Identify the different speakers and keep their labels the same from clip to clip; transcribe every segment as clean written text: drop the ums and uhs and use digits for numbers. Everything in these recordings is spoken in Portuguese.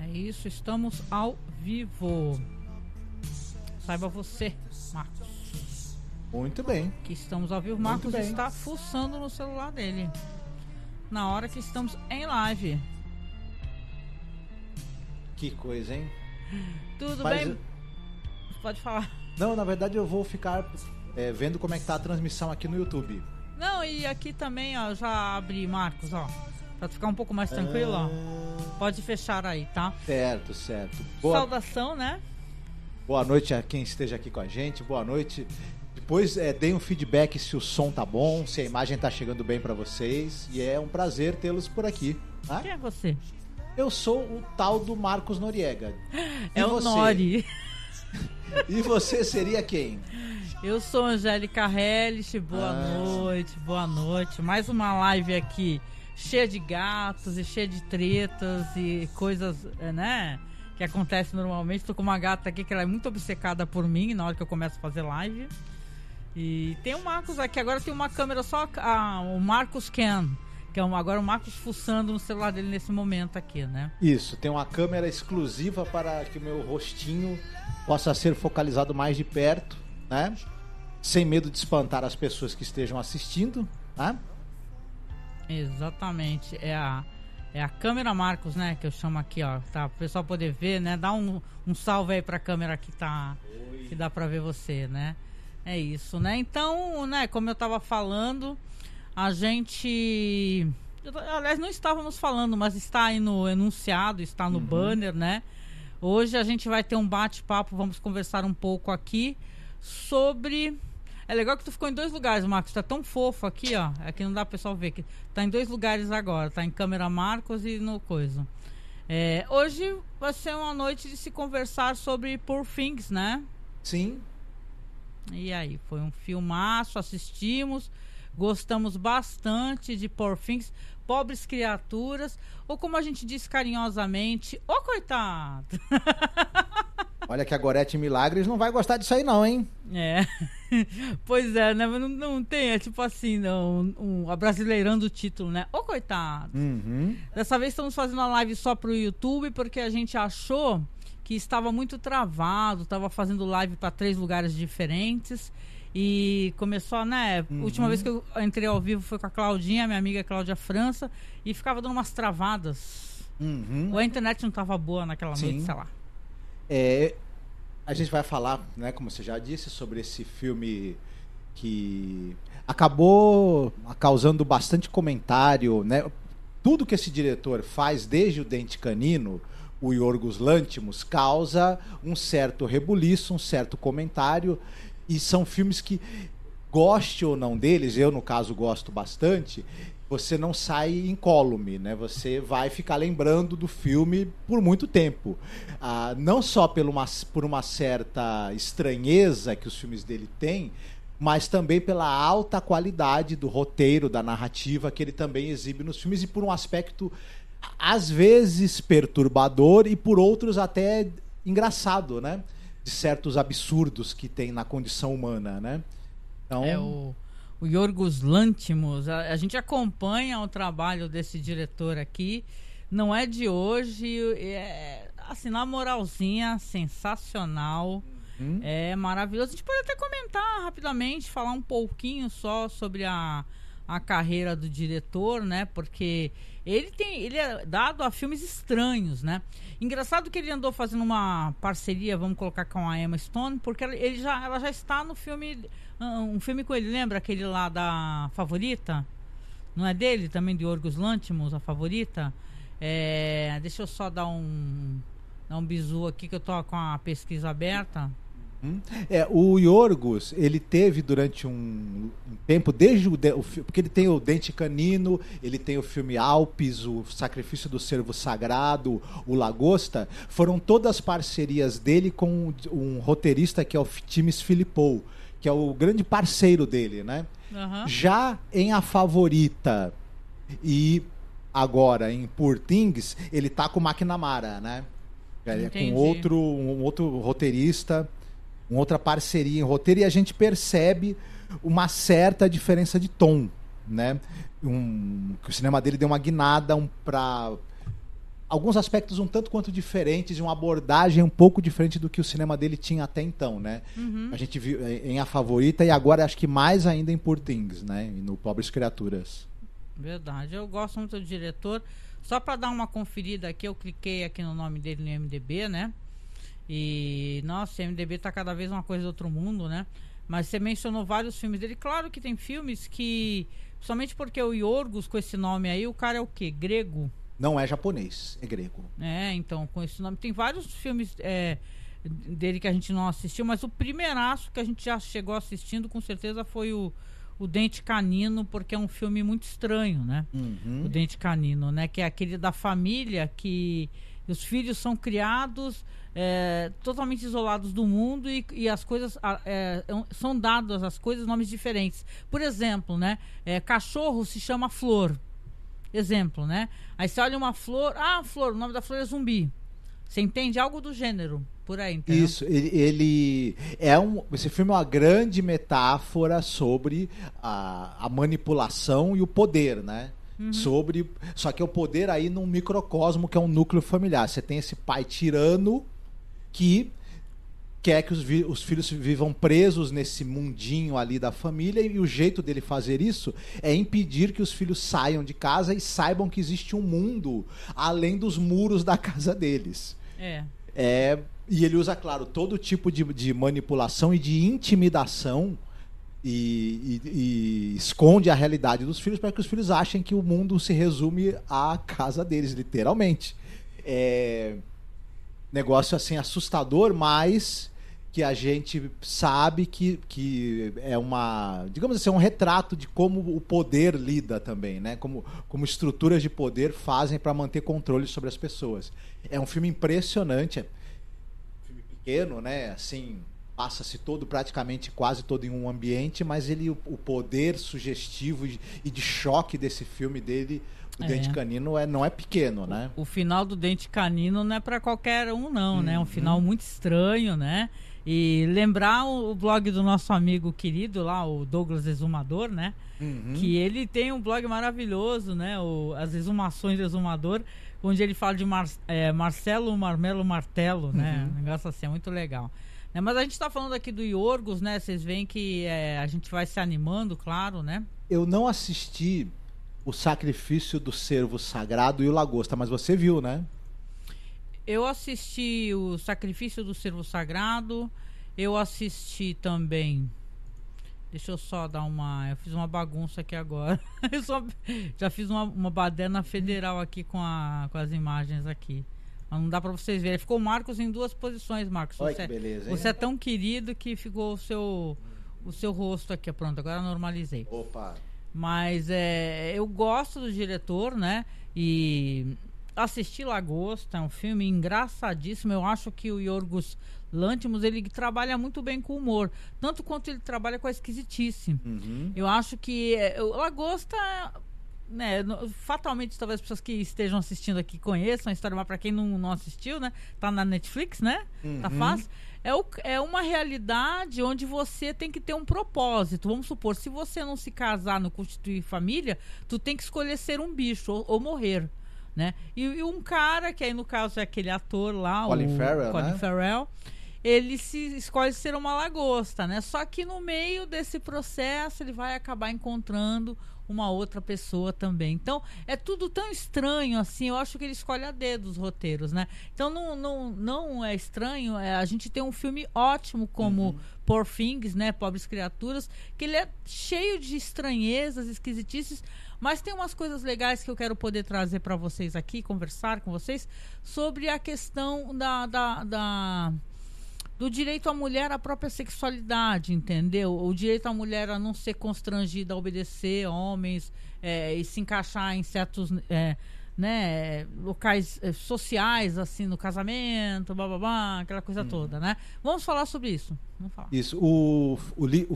Speaker 1: É isso, estamos ao vivo. Saiba você, Marcos.
Speaker 2: Muito bem.
Speaker 1: Que estamos ao vivo. Marcos está fuçando no celular dele. Na hora que estamos em live.
Speaker 2: Que coisa, hein?
Speaker 1: Tudo bem? Pode falar.
Speaker 2: Não, na verdade eu vou ficar vendo como é que tá a transmissão aqui no YouTube.
Speaker 1: Não, e aqui também, ó, já abri, Marcos, ó. Pra ficar um pouco mais tranquilo, ó. Pode fechar aí, tá?
Speaker 2: Certo.
Speaker 1: Saudação, né?
Speaker 2: Boa noite a quem esteja aqui com a gente. Boa noite. Depois deem um feedback se o som tá bom, se a imagem tá chegando bem pra vocês. E é um prazer tê-los por aqui. Tá?
Speaker 1: Quem é você?
Speaker 2: Eu sou o tal do Marcos Noriega.
Speaker 1: É o Nori.
Speaker 2: E você seria quem?
Speaker 1: Eu sou Angélica Hellish, boa noite. Mais uma live aqui, cheia de gatos e cheia de tretas e coisas, né, que acontecem normalmente. Tô com uma gata aqui que ela é muito obcecada por mim na hora que eu começo a fazer live. E tem o Marcos aqui, agora tem uma câmera só, o Marcos Cam. Que é agora o Marcos fuçando no celular dele nesse momento aqui, né?
Speaker 2: Isso, tem uma câmera exclusiva para que o meu rostinho possa ser focalizado mais de perto, né? Sem medo de espantar as pessoas que estejam assistindo, né?
Speaker 1: Exatamente, é a câmera Marcos, né? Que eu chamo aqui, ó, tá? Para o pessoal poder ver, né? Dá um salve aí para a câmera que que dá para ver você, né? É isso, né? Então, né? Como eu tava falando, a gente, aliás, não estávamos falando, mas está aí no enunciado, está no banner, né? Hoje a gente vai ter um bate-papo, vamos conversar um pouco aqui sobre... É legal que tu ficou em 2 lugares, Marcos, tá tão fofo aqui, ó. Aqui não dá pro pessoal ver, que tá em 2 lugares agora, tá em câmera Marcos e no coisa. Hoje vai ser uma noite de se conversar sobre Poor Things, né?
Speaker 2: Sim.
Speaker 1: E aí, foi um filmaço, assistimos... Gostamos bastante de Poor Things, pobres criaturas, ou como a gente diz carinhosamente, ô coitado!
Speaker 2: Olha que a Gorete Milagres não vai gostar disso aí não, hein?
Speaker 1: Pois é, né? Não tem, é tipo assim, abrasileirando o título, né? Ô coitado! Dessa vez estamos fazendo a live só pro YouTube, porque a gente achou que estava muito travado, estava fazendo live para 3 lugares diferentes. E começou, né? Última vez que eu entrei ao vivo foi com a Claudinha, minha amiga Cláudia França, e ficava dando umas travadas. Ou a internet não estava boa naquela noite, sei lá.
Speaker 2: A gente vai falar, né, como você já disse, sobre esse filme que acabou causando bastante comentário, né? Tudo que esse diretor faz desde o Dente Canino, o Yorgos Lanthimos, causa um certo rebuliço, um certo comentário. E são filmes que, goste ou não deles, eu no caso gosto bastante, você não sai incólume, né? Você vai ficar lembrando do filme por muito tempo. Não só por uma certa estranheza que os filmes dele têm, mas também pela alta qualidade do roteiro, da narrativa que ele também exibe nos filmes, e por um aspecto, às vezes, perturbador e por outros até engraçado, né? De certos absurdos que tem na condição humana, né? Então...
Speaker 1: O Yorgos Lanthimos, a gente acompanha o trabalho desse diretor aqui, não é de hoje, assim, na moralzinha, sensacional, é maravilhoso. A gente pode até comentar rapidamente, falar um pouquinho só sobre a carreira do diretor, né? Porque ele é dado a filmes estranhos, né? Engraçado que ele andou fazendo uma parceria, vamos colocar, com a Emma Stone, porque ela já está no filme, um filme com ele, lembra aquele lá da Favorita? Não é dele também, de Yorgos Lanthimos, a Favorita? Deixa eu só dar um bizu aqui, que eu tô com a pesquisa aberta.
Speaker 2: O Yorgos, ele teve durante um tempo, desde porque ele tem o Dente Canino, ele tem o filme Alpes, o Sacrifício do Cervo Sagrado, o Lagosta, foram todas parcerias dele com um roteirista que é o Timis Philippou, que é o grande parceiro dele, né? Já em A Favorita e agora em Poor Things, ele tá com o McNamara, né? Com um outro roteirista, uma outra parceria em roteiro, e a gente percebe uma certa diferença de tom, né? Que o cinema dele deu uma guinada para alguns aspectos um tanto quanto diferentes e uma abordagem um pouco diferente do que o cinema dele tinha até então, né? A gente viu em A Favorita e agora acho que mais ainda em Poor Things, né? E no Pobres Criaturas.
Speaker 1: Verdade, eu gosto muito do diretor. Só para dar uma conferida aqui, eu cliquei aqui no nome dele no IMDb, né? E, nossa, o IMDb tá cada vez uma coisa do outro mundo, né? Mas você mencionou vários filmes dele. Claro que tem filmes que, somente porque o Yorgos, com esse nome aí, o cara é o quê? Grego?
Speaker 2: Não é japonês, é grego.
Speaker 1: É, então, com esse nome. Tem vários filmes dele que a gente não assistiu, mas o primeiraço que a gente já chegou assistindo, com certeza, foi o Dente Canino, porque é um filme muito estranho, né? O Dente Canino, né? Que é aquele da família que os filhos são criados totalmente isolados do mundo e as coisas são dadas às coisas nomes diferentes. Por exemplo, né? Cachorro se chama Flor. Exemplo, né? Aí você olha uma flor, flor, o nome da flor é Zumbi. Você entende? Algo do gênero, por aí, entendeu?
Speaker 2: Isso, esse filme é uma grande metáfora sobre a manipulação e o poder, né? Só que é o poder aí num microcosmo que é um núcleo familiar. Você tem esse pai tirano que quer que os filhos vivam presos nesse mundinho ali da família, e o jeito dele fazer isso é impedir que os filhos saiam de casa e saibam que existe um mundo além dos muros da casa deles. E ele usa, claro, todo tipo de manipulação e de intimidação e esconde a realidade dos filhos para que os filhos achem que o mundo se resume à casa deles, literalmente. Negócio assim assustador, mas que a gente sabe que é digamos assim, um retrato de como o poder lida também, né? Como estruturas de poder fazem para manter controle sobre as pessoas. É um filme impressionante, um filme pequeno, né? Assim, passa-se praticamente quase todo em um ambiente, mas o poder sugestivo e de choque desse filme dele, o Dente Canino, não é pequeno, né? O final do Dente Canino não é para qualquer um, não, né? É um final muito estranho, né? E lembrar o blog do nosso amigo querido lá, o Douglas Exumador, né? Que ele tem um blog maravilhoso, né? As Exumações do Exumador, onde ele fala de Marcelo Marmelo Martelo, né? Um negócio assim, é muito legal. Mas a gente está falando aqui do Yorgos, né? Vocês veem que a gente vai se animando, claro, né? Eu não assisti O Sacrifício do Cervo Sagrado e o Lagosta, mas você viu, né? Eu assisti O Sacrifício do Cervo Sagrado, eu assisti também... Deixa eu só dar eu fiz uma bagunça aqui agora. Já fiz uma baderna federal aqui com as imagens aqui. Mas não dá pra vocês verem. Ficou o Marcos em duas posições, Marcos. Olha que beleza, hein?
Speaker 1: Você é tão querido que ficou o seu rosto aqui. Pronto, agora normalizei.
Speaker 2: Opa!
Speaker 1: Mas eu gosto do diretor, né? E assisti Lagosta, é um filme engraçadíssimo. Eu acho que o Yorgos Lanthimos, ele trabalha muito bem com humor, tanto quanto ele trabalha com a esquisitice. Eu acho que o Lagosta, né, fatalmente talvez as pessoas que estejam assistindo aqui conheçam a história, mas para quem não assistiu, né, tá na Netflix, né? Tá fácil. É uma realidade onde você tem que ter um propósito. Vamos supor, se você não se casar, não constituir família, tu tem que escolher ser um bicho ou morrer, né? E um cara, que aí no caso é aquele ator lá,
Speaker 2: Colin
Speaker 1: Farrell, ele se escolhe ser uma lagosta, né? Só que no meio desse processo ele vai acabar encontrando uma outra pessoa também. Então é tudo tão estranho assim. Eu acho que ele escolhe a dedo os roteiros, né? Então não é estranho. A gente tem um filme ótimo como Poor Things, né? Pobres Criaturas, que ele é cheio de estranhezas, esquisitices, mas tem umas coisas legais que eu quero poder trazer para vocês aqui, conversar com vocês sobre a questão do direito à mulher à própria sexualidade, entendeu? O direito à mulher a não ser constrangida a obedecer homens e se encaixar em certos locais sociais, assim, no casamento, blá, aquela coisa toda, né? Vamos falar sobre isso. Vamos falar.
Speaker 2: Isso. O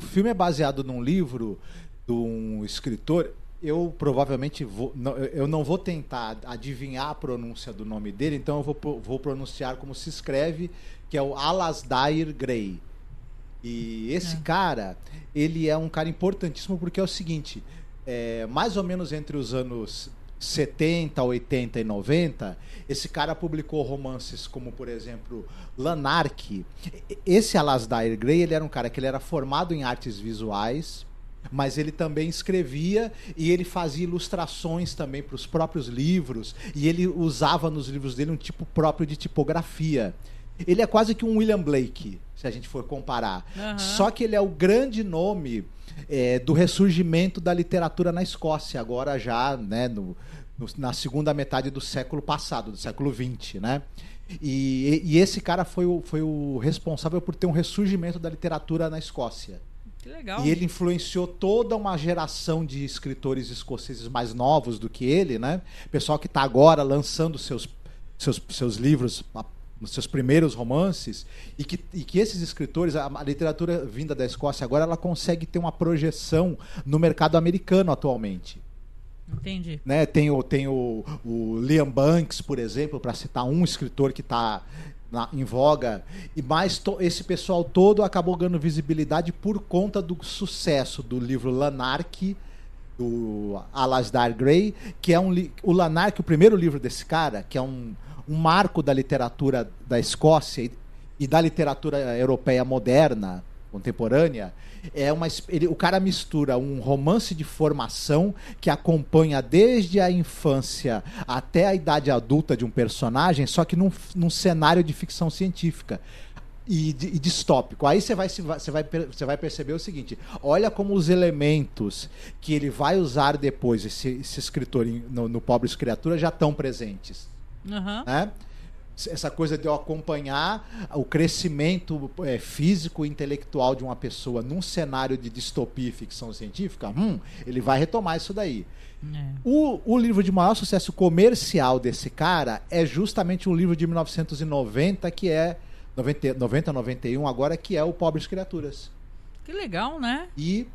Speaker 2: filme é baseado num livro de um escritor. Eu provavelmente eu não vou tentar adivinhar a pronúncia do nome dele, então eu vou pronunciar como se escreve, que é o Alasdair Gray. E esse cara, ele é um cara importantíssimo porque é o seguinte, mais ou menos entre os anos 70, 80 e 90, esse cara publicou romances como, por exemplo, Lanark. Esse Alasdair Gray, ele era um cara que ele era formado em artes visuais, mas ele também escrevia e ele fazia ilustrações também para os próprios livros, e ele usava nos livros dele um tipo próprio de tipografia. Ele é quase que um William Blake, se a gente for comparar.
Speaker 1: Uhum.
Speaker 2: Só que ele é o grande nome do ressurgimento da literatura na Escócia, agora já, né, na segunda metade do século passado, do século XX, né? E esse cara foi o responsável por ter um ressurgimento da literatura na Escócia.
Speaker 1: Que legal.
Speaker 2: E ele influenciou toda uma geração de escritores escoceses mais novos do que ele, né? Pessoal que está agora lançando seus livros, os seus primeiros romances, e que esses escritores, a literatura vinda da Escócia agora, ela consegue ter uma projeção no mercado americano atualmente.
Speaker 1: Entendi.
Speaker 2: Né? Tem o Liam Banks, por exemplo, para citar um escritor que está em voga, e mais esse pessoal todo acabou ganhando visibilidade por conta do sucesso do livro Lanark, do Alasdair Gray, que é o Lanark, o primeiro livro desse cara, que é um marco da literatura da Escócia e da literatura europeia moderna, contemporânea. O cara mistura um romance de formação que acompanha desde a infância até a idade adulta de um personagem, só que num cenário de ficção científica e distópico. Aí você vai perceber o seguinte: olha como os elementos que ele vai usar depois, esse escritor no Pobres Criaturas, já estão presentes.
Speaker 1: Uhum.
Speaker 2: Né? Essa coisa de eu acompanhar o crescimento físico e intelectual de uma pessoa num cenário de distopia e ficção científica, ele vai retomar isso daí. O livro de maior sucesso comercial desse cara é justamente um livro de 1990, que é 91 agora, que é o Pobres Criaturas.
Speaker 1: Que legal, né?
Speaker 2: E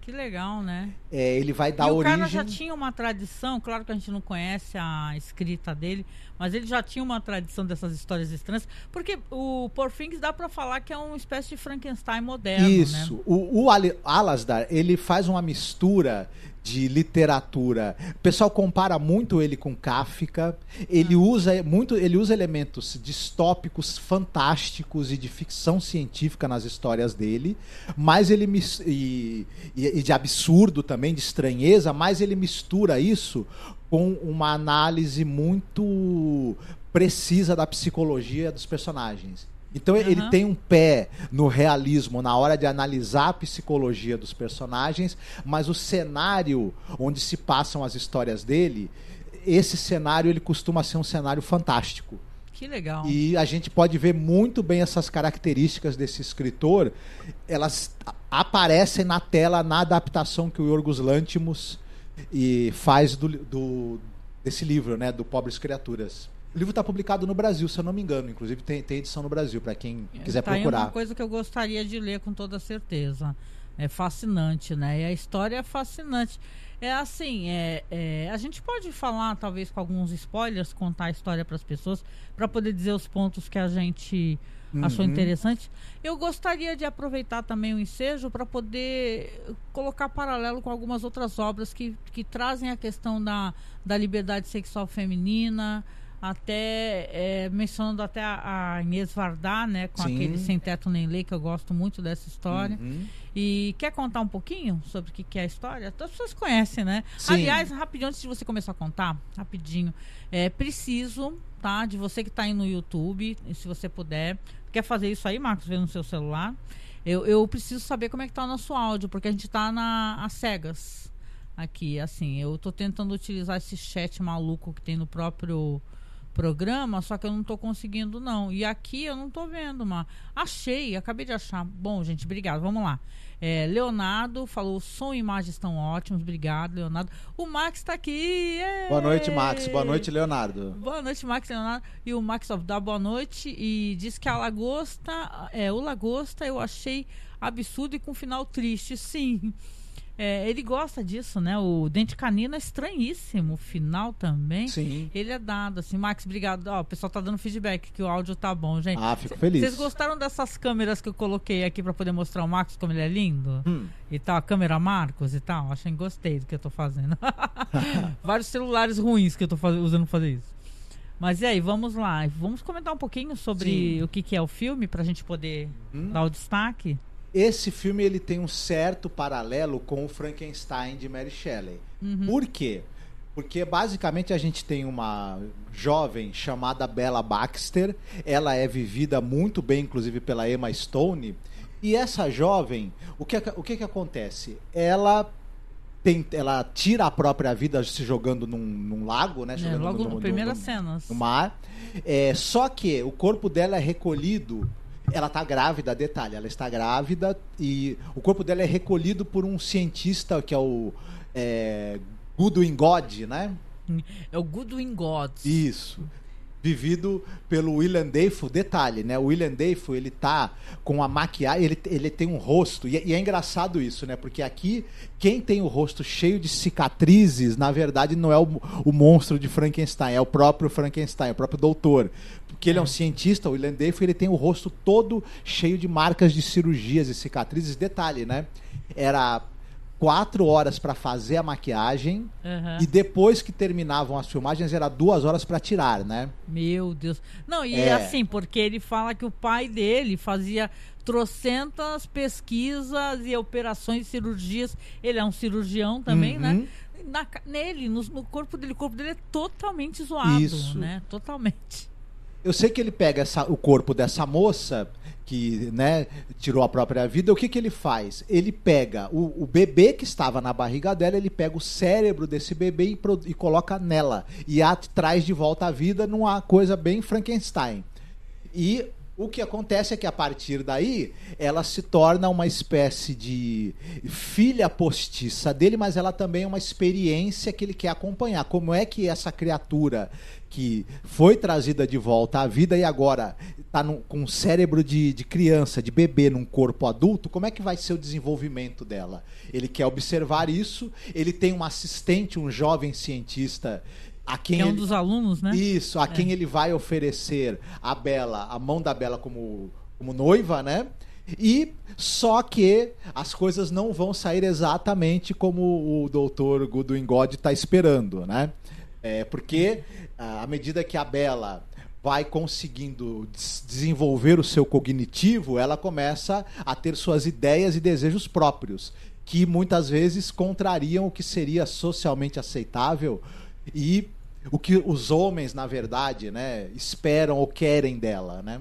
Speaker 1: que legal, né?
Speaker 2: Ele vai dar origem...
Speaker 1: o cara já tinha uma tradição, claro que a gente não conhece a escrita dele, mas ele já tinha uma tradição dessas histórias estranhas, porque o Poor Things dá pra falar que é uma espécie de Frankenstein moderno,
Speaker 2: isso,
Speaker 1: né?
Speaker 2: O Alasdair, ele faz uma mistura de literatura. O pessoal compara muito ele com Kafka. Ele usa elementos distópicos fantásticos e de ficção científica nas histórias dele, mas e de absurdo também, de estranheza, mas ele mistura isso com uma análise muito precisa da psicologia dos personagens. Então ele tem um pé no realismo na hora de analisar a psicologia dos personagens, mas o cenário onde se passam as histórias dele, esse cenário ele costuma ser um cenário fantástico.
Speaker 1: Que legal.
Speaker 2: E a gente pode ver muito bem essas características desse escritor, elas aparecem na tela na adaptação que o Yorgos Lanthimos faz desse livro, né, do Pobres Criaturas. O livro está publicado no Brasil, se eu não me engano. Inclusive tem edição no Brasil, para quem quiser procurar.
Speaker 1: É uma coisa que eu gostaria de ler com toda certeza. É fascinante, né? E a história é fascinante. É assim, a gente pode falar, talvez com alguns spoilers, contar a história para as pessoas, para poder dizer os pontos que a gente achou interessante. Eu gostaria de aproveitar também o ensejo para poder colocar paralelo com algumas outras obras que trazem a questão da liberdade sexual feminina, até mencionando até a Inês Vardar, né, com aquele Sem Teto Nem Lei, que eu gosto muito dessa história. E quer contar um pouquinho sobre o que é a história? Todas as pessoas conhecem, né?
Speaker 2: Sim.
Speaker 1: Aliás, rapidinho, antes de você começar a contar, rapidinho, preciso, tá, de você que está aí no YouTube, se você puder, quer fazer isso aí, Marcos, ver no seu celular, eu preciso saber como é que tá o nosso áudio, porque a gente tá às cegas aqui, assim, eu tô tentando utilizar esse chat maluco que tem no próprio programa, só que eu não tô conseguindo não, e aqui eu não tô vendo, mas acabei de achar. Bom, gente, obrigado, vamos lá. Leonardo falou, som e imagem estão ótimos, obrigado, Leonardo. O Max tá aqui.
Speaker 2: Boa noite, Max, boa noite, Leonardo.
Speaker 1: Boa noite, Max, Leonardo. E o Max dá boa noite e diz que o Lagosta eu achei absurdo e com final triste, sim. Ele gosta disso, né? O Dente Canino é estranhíssimo, o final também.
Speaker 2: Sim.
Speaker 1: Ele é dado, assim. Max, obrigado. Ó, o pessoal tá dando feedback que o áudio tá bom, gente.
Speaker 2: Fico feliz.
Speaker 1: Vocês gostaram dessas câmeras que eu coloquei aqui pra poder mostrar o Max como ele é lindo? E tal, a câmera Marcos e tal? Achei, gostei do que eu tô fazendo. Vários celulares ruins que eu tô usando pra fazer isso. Mas e aí, vamos lá. Vamos comentar um pouquinho sobre o que é o filme pra gente poder dar o destaque?
Speaker 2: Esse filme ele tem um certo paralelo com o Frankenstein de Mary Shelley. Por quê? Porque basicamente a gente tem uma jovem chamada Bella Baxter. Ela é vivida muito bem, inclusive pela Emma Stone. E essa jovem, o que acontece? Ela tira a própria vida se jogando num lago, né?
Speaker 1: Logo nas primeiras cenas.
Speaker 2: No mar. Só que o corpo dela é recolhido. Ela está grávida, detalhe, ela está grávida e o corpo dela é recolhido por um cientista que é o Goodwin God, né?
Speaker 1: É o Goodwin God.
Speaker 2: Isso. Vivido pelo Willem Dafoe. Detalhe, né? O Willem Dafoe, ele tá com a maquiagem, ele tem um rosto, e é engraçado isso, né? Porque aqui, quem tem o rosto cheio de cicatrizes, na verdade, não é o monstro de Frankenstein, é o próprio Frankenstein, o próprio doutor. Porque ele é um cientista, o Willem Dafoe, ele tem o rosto todo cheio de marcas de cirurgias e cicatrizes. Detalhe, né? Era 4 horas para fazer a maquiagem e depois que terminavam as filmagens era 2 horas para tirar, né?
Speaker 1: Meu Deus. Não, e assim, porque ele fala que o pai dele fazia trocentas pesquisas e operações, cirurgias. Ele é um cirurgião também, né? No corpo dele. O corpo dele é totalmente zoado,
Speaker 2: isso,
Speaker 1: né? Totalmente.
Speaker 2: Eu sei que ele pega o corpo dessa moça que, né, tirou a própria vida. O que ele faz? Ele pega o bebê que estava na barriga dela, ele pega o cérebro desse bebê e coloca nela. E traz de volta à vida numa coisa bem Frankenstein. E o que acontece é que a partir daí ela se torna uma espécie de filha postiça dele, mas ela também é uma experiência que ele quer acompanhar. Como é que essa criatura que foi trazida de volta à vida e agora está com um cérebro de criança, de bebê, num corpo adulto, como é que vai ser o desenvolvimento dela? Ele quer observar isso, ele tem um assistente, um jovem cientista
Speaker 1: que é um dos alunos, né?
Speaker 2: Isso, quem ele vai oferecer a mão da Bella como noiva, né? E só que as coisas não vão sair exatamente como o Dr. Goodwin God está esperando, né? Porque à medida que a Bella vai conseguindo desenvolver o seu cognitivo, ela começa a ter suas ideias e desejos próprios, que muitas vezes contrariam o que seria socialmente aceitável e o que os homens, na verdade, né, esperam ou querem dela, né?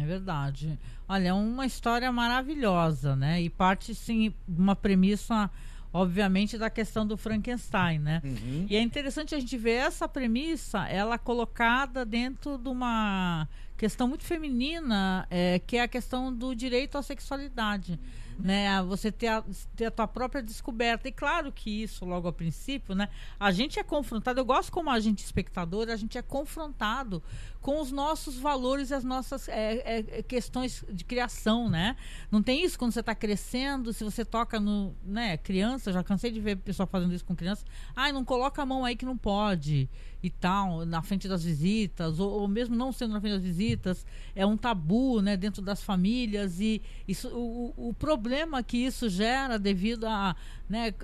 Speaker 1: É verdade. Olha, é uma história maravilhosa, né? E parte, sim, de uma premissa, obviamente, da questão do Frankenstein, né? E é interessante a gente ver essa premissa, ela colocada dentro de uma questão muito feminina, que é a questão do direito à sexualidade. Né, você ter a tua própria descoberta. E claro que isso, logo ao princípio, né, a gente é confrontado, eu gosto como agente espectador, a gente é confrontado com os nossos valores e as nossas questões de criação, né? Não tem isso quando você está crescendo, se você toca criança, já cansei de ver pessoal fazendo isso com criança, não coloca a mão aí que não pode e tal, na frente das visitas, ou mesmo não sendo na frente das visitas, é um tabu, né, dentro das famílias, e isso, o problema que isso gera devido a, né,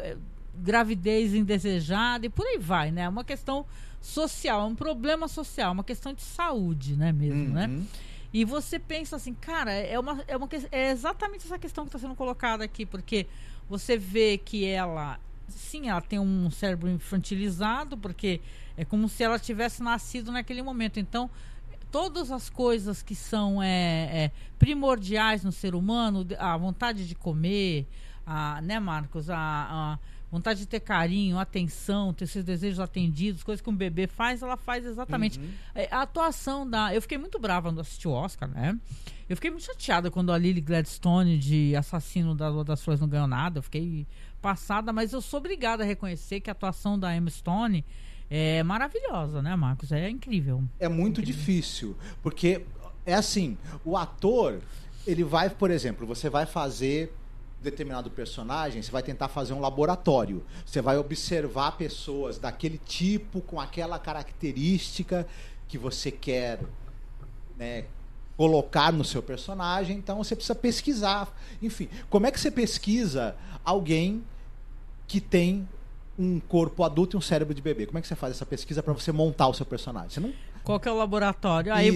Speaker 1: gravidez indesejada e por aí vai, né? É uma questão social, é um problema social, uma questão de saúde, né, mesmo, né? E você pensa assim, cara, é exatamente essa questão que está sendo colocada aqui, porque você vê que ela tem um cérebro infantilizado, porque é como se ela tivesse nascido naquele momento. Então, todas as coisas que são primordiais no ser humano, a vontade de comer, né, Marcos? A vontade de ter carinho, atenção, ter seus desejos atendidos, coisas que um bebê faz, ela faz exatamente. A atuação eu fiquei muito brava quando assisti o Oscar, né? Eu fiquei muito chateada quando a Lily Gladstone, de Assassino das Flores, não ganhou nada. Eu fiquei passada, mas eu sou obrigada a reconhecer que a atuação da Emma Stone é maravilhosa, né, Marcos? É incrível.
Speaker 2: É muito difícil, porque é assim, o ator, ele vai, por exemplo, você vai fazer determinado personagem, você vai tentar fazer um laboratório. Você vai observar pessoas daquele tipo, com aquela característica que você quer, né, colocar no seu personagem. Então você precisa pesquisar. Enfim, como é que você pesquisa alguém que tem um corpo adulto e um cérebro de bebê? Como é que você faz essa pesquisa para você montar o seu personagem? Você não...
Speaker 1: Qual que é o laboratório? Aí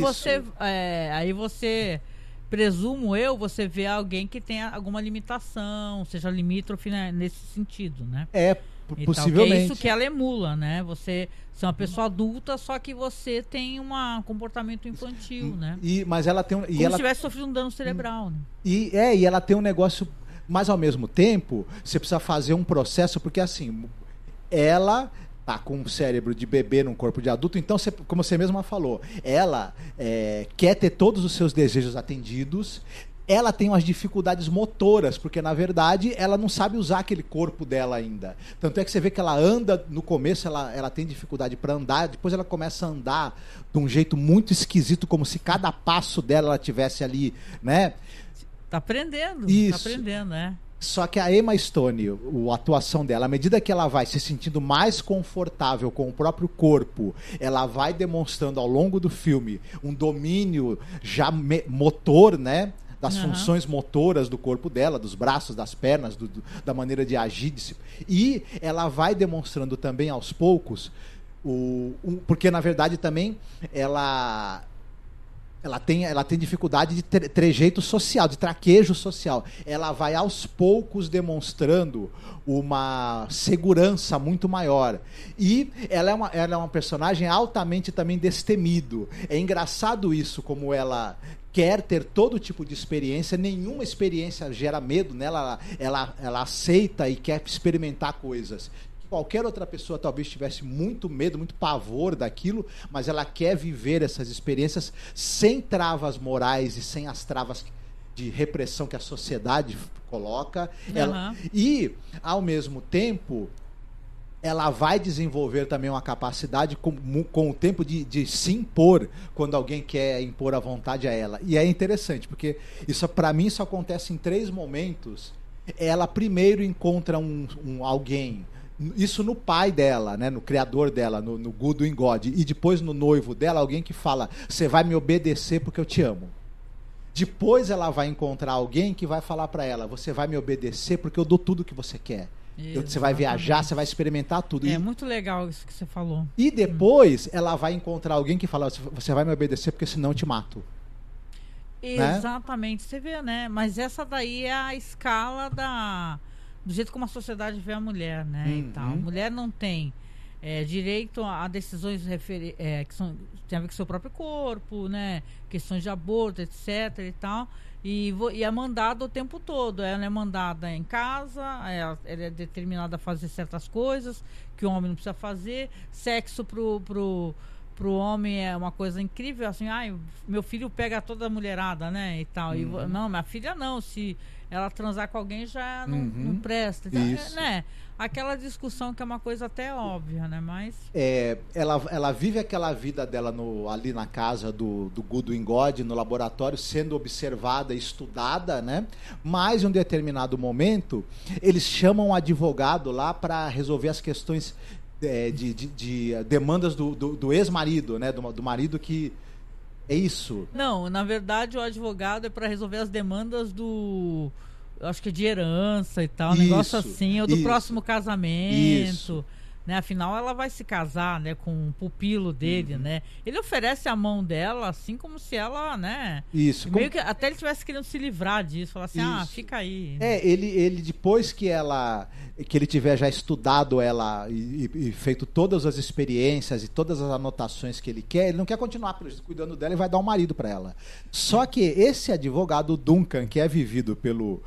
Speaker 1: você, presumo eu, você vê alguém que tem alguma limitação, seja limítrofe, né, nesse sentido, né?
Speaker 2: Possivelmente.
Speaker 1: Que é isso que ela emula, né? Você é uma pessoa adulta, só que você tem um comportamento infantil, né?
Speaker 2: Mas ela tem
Speaker 1: como se tivesse sofrido um dano cerebral, né?
Speaker 2: E ela tem um negócio, mas ao mesmo tempo, você precisa fazer um processo, porque assim, ela tá com um cérebro de bebê num corpo de adulto, então, como você mesma falou, ela quer ter todos os seus desejos atendidos. Ela tem umas dificuldades motoras, porque na verdade ela não sabe usar aquele corpo dela ainda. Tanto é que você vê que ela anda, no começo ela tem dificuldade para andar, depois ela começa a andar de um jeito muito esquisito, como se cada passo dela ela tivesse ali, né?
Speaker 1: Tá aprendendo, né?
Speaker 2: Só que a Emma Stone, a atuação dela, à medida que ela vai se sentindo mais confortável com o próprio corpo, ela vai demonstrando ao longo do filme um domínio já motor, né? Das funções motoras do corpo dela, dos braços, das pernas, da maneira de agir. E ela vai demonstrando também aos poucos, porque na verdade também ela tem dificuldade de trejeito social, de traquejo social. Ela vai aos poucos demonstrando uma segurança muito maior. E ela é uma personagem altamente também destemido. É engraçado isso, como ela quer ter todo tipo de experiência, nenhuma experiência gera medo nela, ela aceita e quer experimentar coisas. Qualquer outra pessoa talvez tivesse muito medo, muito pavor daquilo, mas ela quer viver essas experiências sem travas morais e sem as travas de repressão que a sociedade coloca. E, ao mesmo tempo, ela vai desenvolver também uma capacidade com o tempo de se impor quando alguém quer impor a vontade a ela. E é interessante, porque para mim isso acontece em 3 momentos. Ela primeiro encontra alguém, isso no pai dela, né, no criador dela, no Good in God, e depois no noivo dela, alguém que fala: você vai me obedecer porque eu te amo. Depois ela vai encontrar alguém que vai falar para ela: você vai me obedecer porque eu dou tudo que você quer. Você vai viajar, você vai experimentar tudo.
Speaker 1: É muito legal isso que você falou.
Speaker 2: E depois ela vai encontrar alguém que fala: você vai me obedecer porque senão eu te mato.
Speaker 1: Exatamente, né? Você vê, né? Mas essa daí é a escala do jeito como a sociedade vê a mulher, né? E tal. A mulher não tem direito a decisões que tem a ver com o seu próprio corpo, né? Questões de aborto, etc. e tal. E é mandada o tempo todo. Ela é mandada em casa, ela é determinada a fazer certas coisas que o homem não precisa fazer. Sexo pro homem é uma coisa incrível, assim, meu filho pega toda a mulherada, né, e tal. E, não, minha filha não, se ela transar com alguém já não presta. Então, né? Aquela discussão que é uma coisa até óbvia, né? Mas
Speaker 2: ela vive aquela vida dela ali na casa do Good in God, no laboratório, sendo observada, estudada, né? Mas em um determinado momento eles chamam um advogado lá para resolver as questões de demandas do ex-marido, né? Do marido que é isso.
Speaker 1: Não, na verdade o advogado é para resolver as demandas eu acho que de herança e tal, um negócio assim, ou do próximo casamento, né? Afinal, ela vai se casar, né, com um pupilo dele, né? Ele oferece a mão dela, assim, como se ela, né?
Speaker 2: Isso.
Speaker 1: Meio que até ele estivesse querendo se livrar disso, falar assim, fica aí.
Speaker 2: Ele depois que ele tiver já estudado ela e feito todas as experiências e todas as anotações que ele quer, ele não quer continuar cuidando dela e vai dar um marido para ela. Só que esse advogado Duncan, que é vivido pelo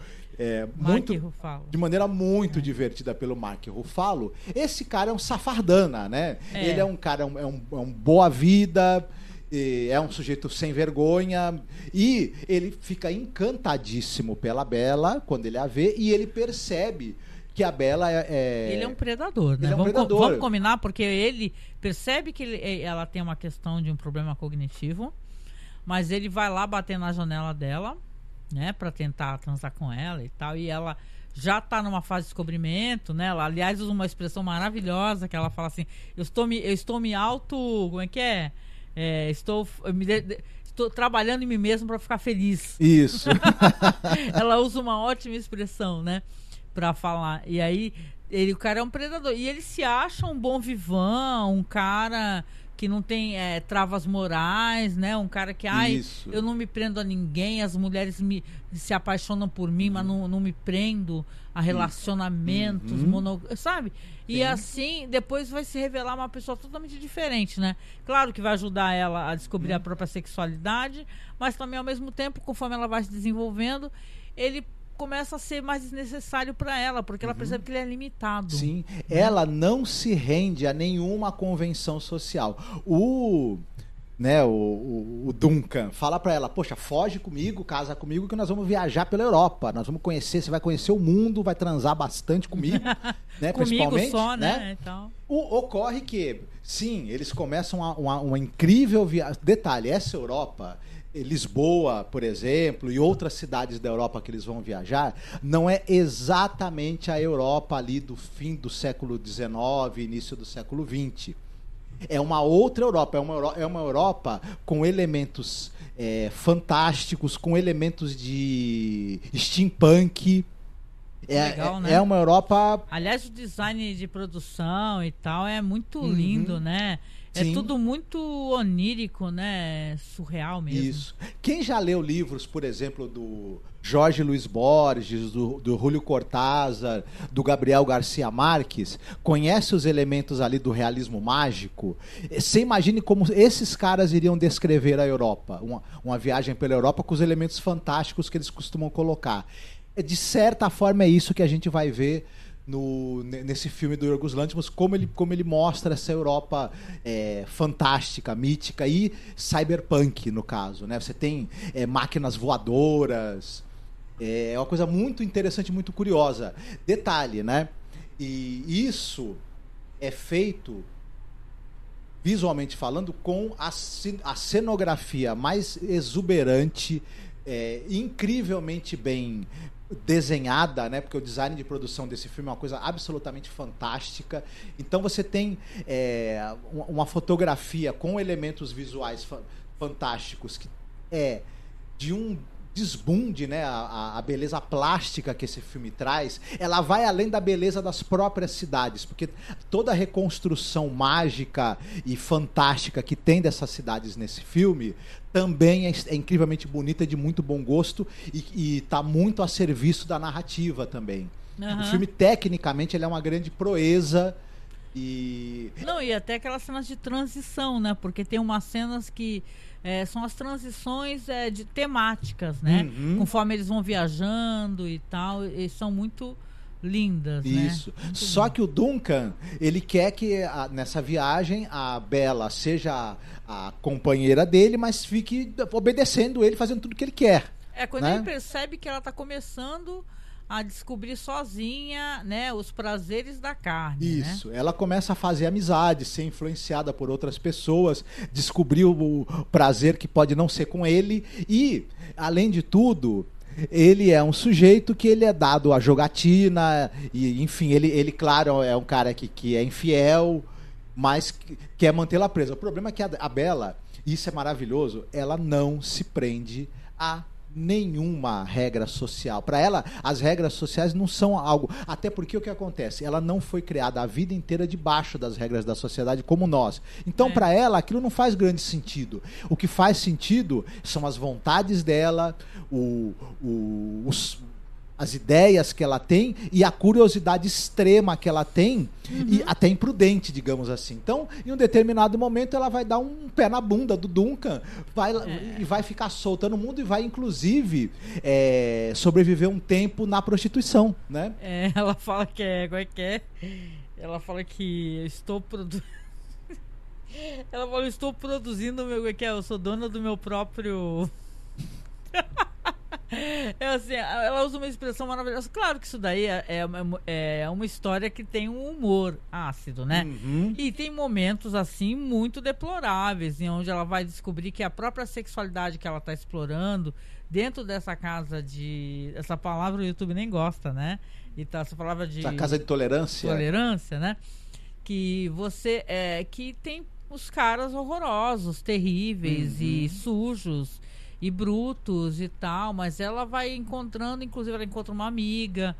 Speaker 2: de maneira muito divertida pelo Mark Ruffalo, esse cara é um safardana, né? Ele é um cara, é um boa vida, é um sujeito sem vergonha, e ele fica encantadíssimo pela Bella quando ele a vê, e ele percebe que a Bella
Speaker 1: ele é um predador, né? Vamos combinar, porque ele percebe que ela tem uma questão de um problema cognitivo, mas ele vai lá bater na janela dela, né, para tentar transar com ela e tal, e ela já tá numa fase de descobrimento, né? Ela, aliás, usa uma expressão maravilhosa que ela fala assim: eu estou me auto, como é que é? Estou trabalhando em mim mesmo para ficar feliz.
Speaker 2: Isso.
Speaker 1: Ela usa uma ótima expressão, né, para falar. E aí o cara é um predador e ele se acha um bom vivant, um cara que não tem travas morais, né? Um cara que, eu não me prendo a ninguém, as mulheres se apaixonam por mim, mas não me prendo a relacionamentos, sabe? E assim, depois vai se revelar uma pessoa totalmente diferente, né? Claro que vai ajudar ela a descobrir a própria sexualidade, mas também, ao mesmo tempo, conforme ela vai se desenvolvendo, ele começa a ser mais desnecessário para ela, porque ela percebe que ele é limitado.
Speaker 2: Sim, ela não se rende a nenhuma convenção social. O Duncan fala para ela: poxa, foge comigo, casa comigo, que nós vamos viajar pela Europa, nós vamos conhecer, você vai conhecer o mundo, vai transar bastante comigo, né?
Speaker 1: Comigo só, né? Então.
Speaker 2: Ocorre que, sim, eles começam uma incrível viagem. Detalhe, essa Europa, Lisboa, por exemplo, e outras cidades da Europa que eles vão viajar, não é exatamente a Europa ali do fim do século XIX, início do século XX. É uma outra Europa, é uma Europa com elementos fantásticos, com elementos de steampunk.
Speaker 1: Legal, né?
Speaker 2: É uma Europa...
Speaker 1: Aliás, o design de produção e tal é muito lindo, né?
Speaker 2: Sim.
Speaker 1: É tudo muito onírico, né? Surreal mesmo.
Speaker 2: Isso. Quem já leu livros, por exemplo, do Jorge Luiz Borges, do Júlio Cortázar, do Gabriel Garcia Marques, conhece os elementos ali do realismo mágico? Você imagine como esses caras iriam descrever a Europa, uma viagem pela Europa com os elementos fantásticos que eles costumam colocar. De certa forma é isso que a gente vai ver nesse filme do Yorgos Lanthimos, como ele mostra essa Europa fantástica, mítica e cyberpunk, no caso, né? Você tem máquinas voadoras, é uma coisa muito interessante, muito curiosa. Detalhe, né? E isso é feito, visualmente falando, com a cenografia mais exuberante, incrivelmente bem desenhada, né? Porque o design de produção desse filme é uma coisa absolutamente fantástica. Então você tem uma fotografia com elementos visuais fantásticos, que é de um desbunde, né? A beleza plástica que esse filme traz, ela vai além da beleza das próprias cidades, porque toda a reconstrução mágica e fantástica que tem dessas cidades nesse filme também é incrivelmente bonita, de muito bom gosto, e está muito a serviço da narrativa também. O filme, tecnicamente, ele é uma grande proeza. E
Speaker 1: até aquelas cenas de transição, né? Porque tem umas cenas que são as transições de temáticas, né? Conforme eles vão viajando e tal, e são muito lindas,
Speaker 2: isso,
Speaker 1: né?
Speaker 2: Só que o Duncan, ele quer que nessa viagem a Bella seja a companheira dele, mas fique obedecendo ele, fazendo tudo que ele quer.
Speaker 1: Quando ele percebe que ela está começando a descobrir sozinha, né, os prazeres da carne.
Speaker 2: Isso,
Speaker 1: né?
Speaker 2: Ela começa a fazer amizade, ser influenciada por outras pessoas, descobrir o prazer que pode não ser com ele, e, além de tudo, ele é um sujeito que ele é dado à jogatina, e, enfim, ele claro, é um cara que é infiel, mas quer mantê-la presa. O problema é que a Bella, isso é maravilhoso, ela não se prende a nenhuma regra social. Para ela, as regras sociais não são algo... Até porque o que acontece? Ela não foi criada a vida inteira debaixo das regras da sociedade como nós. Então, para ela, aquilo não faz grande sentido. O que faz sentido são as vontades dela, as ideias que ela tem e a curiosidade extrema que ela tem, e até imprudente, digamos assim. Então, em um determinado momento, ela vai dar um pé na bunda do Duncan, e vai ficar solta no mundo, e vai, inclusive, sobreviver um tempo na prostituição, né?
Speaker 1: Ela fala que ela fala que eu estou produzindo... Ela fala, eu estou produzindo eu sou dona do meu próprio... Assim, ela usa uma expressão maravilhosa. Claro que isso daí é uma história que tem um humor ácido, né?
Speaker 2: Uhum.
Speaker 1: E tem momentos, assim, muito deploráveis, em onde ela vai descobrir que a própria sexualidade que ela está explorando dentro dessa casa de... Essa palavra o YouTube nem gosta, né? Então, essa palavra de...
Speaker 2: Essa casa de tolerância.
Speaker 1: Tolerância, né? Que você... que tem os caras horrorosos, terríveis e sujos e brutos e tal, mas ela vai encontrando, inclusive ela encontra uma amiga,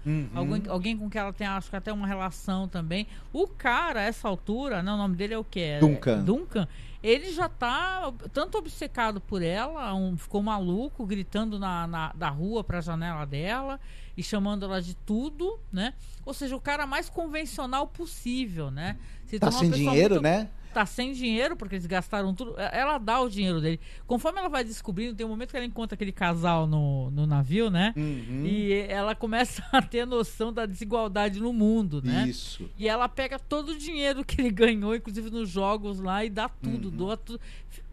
Speaker 1: alguém com quem ela tem, acho que até uma relação também. O cara, a essa altura, né, o nome dele é o quê? Duncan. Ele já tá tanto obcecado por ela, ficou maluco, gritando da rua pra janela dela e chamando ela de tudo, né? Ou seja, o cara mais convencional possível, né? Se
Speaker 2: tá sem dinheiro, né?
Speaker 1: Tá sem dinheiro, porque eles gastaram tudo. Ela dá o dinheiro dele. Conforme ela vai descobrindo, tem um momento que ela encontra aquele casal no navio, né? E ela começa a ter noção da desigualdade no mundo, né?
Speaker 2: Isso.
Speaker 1: E ela pega todo o dinheiro que ele ganhou, inclusive nos jogos lá, e dá tudo, doa tudo.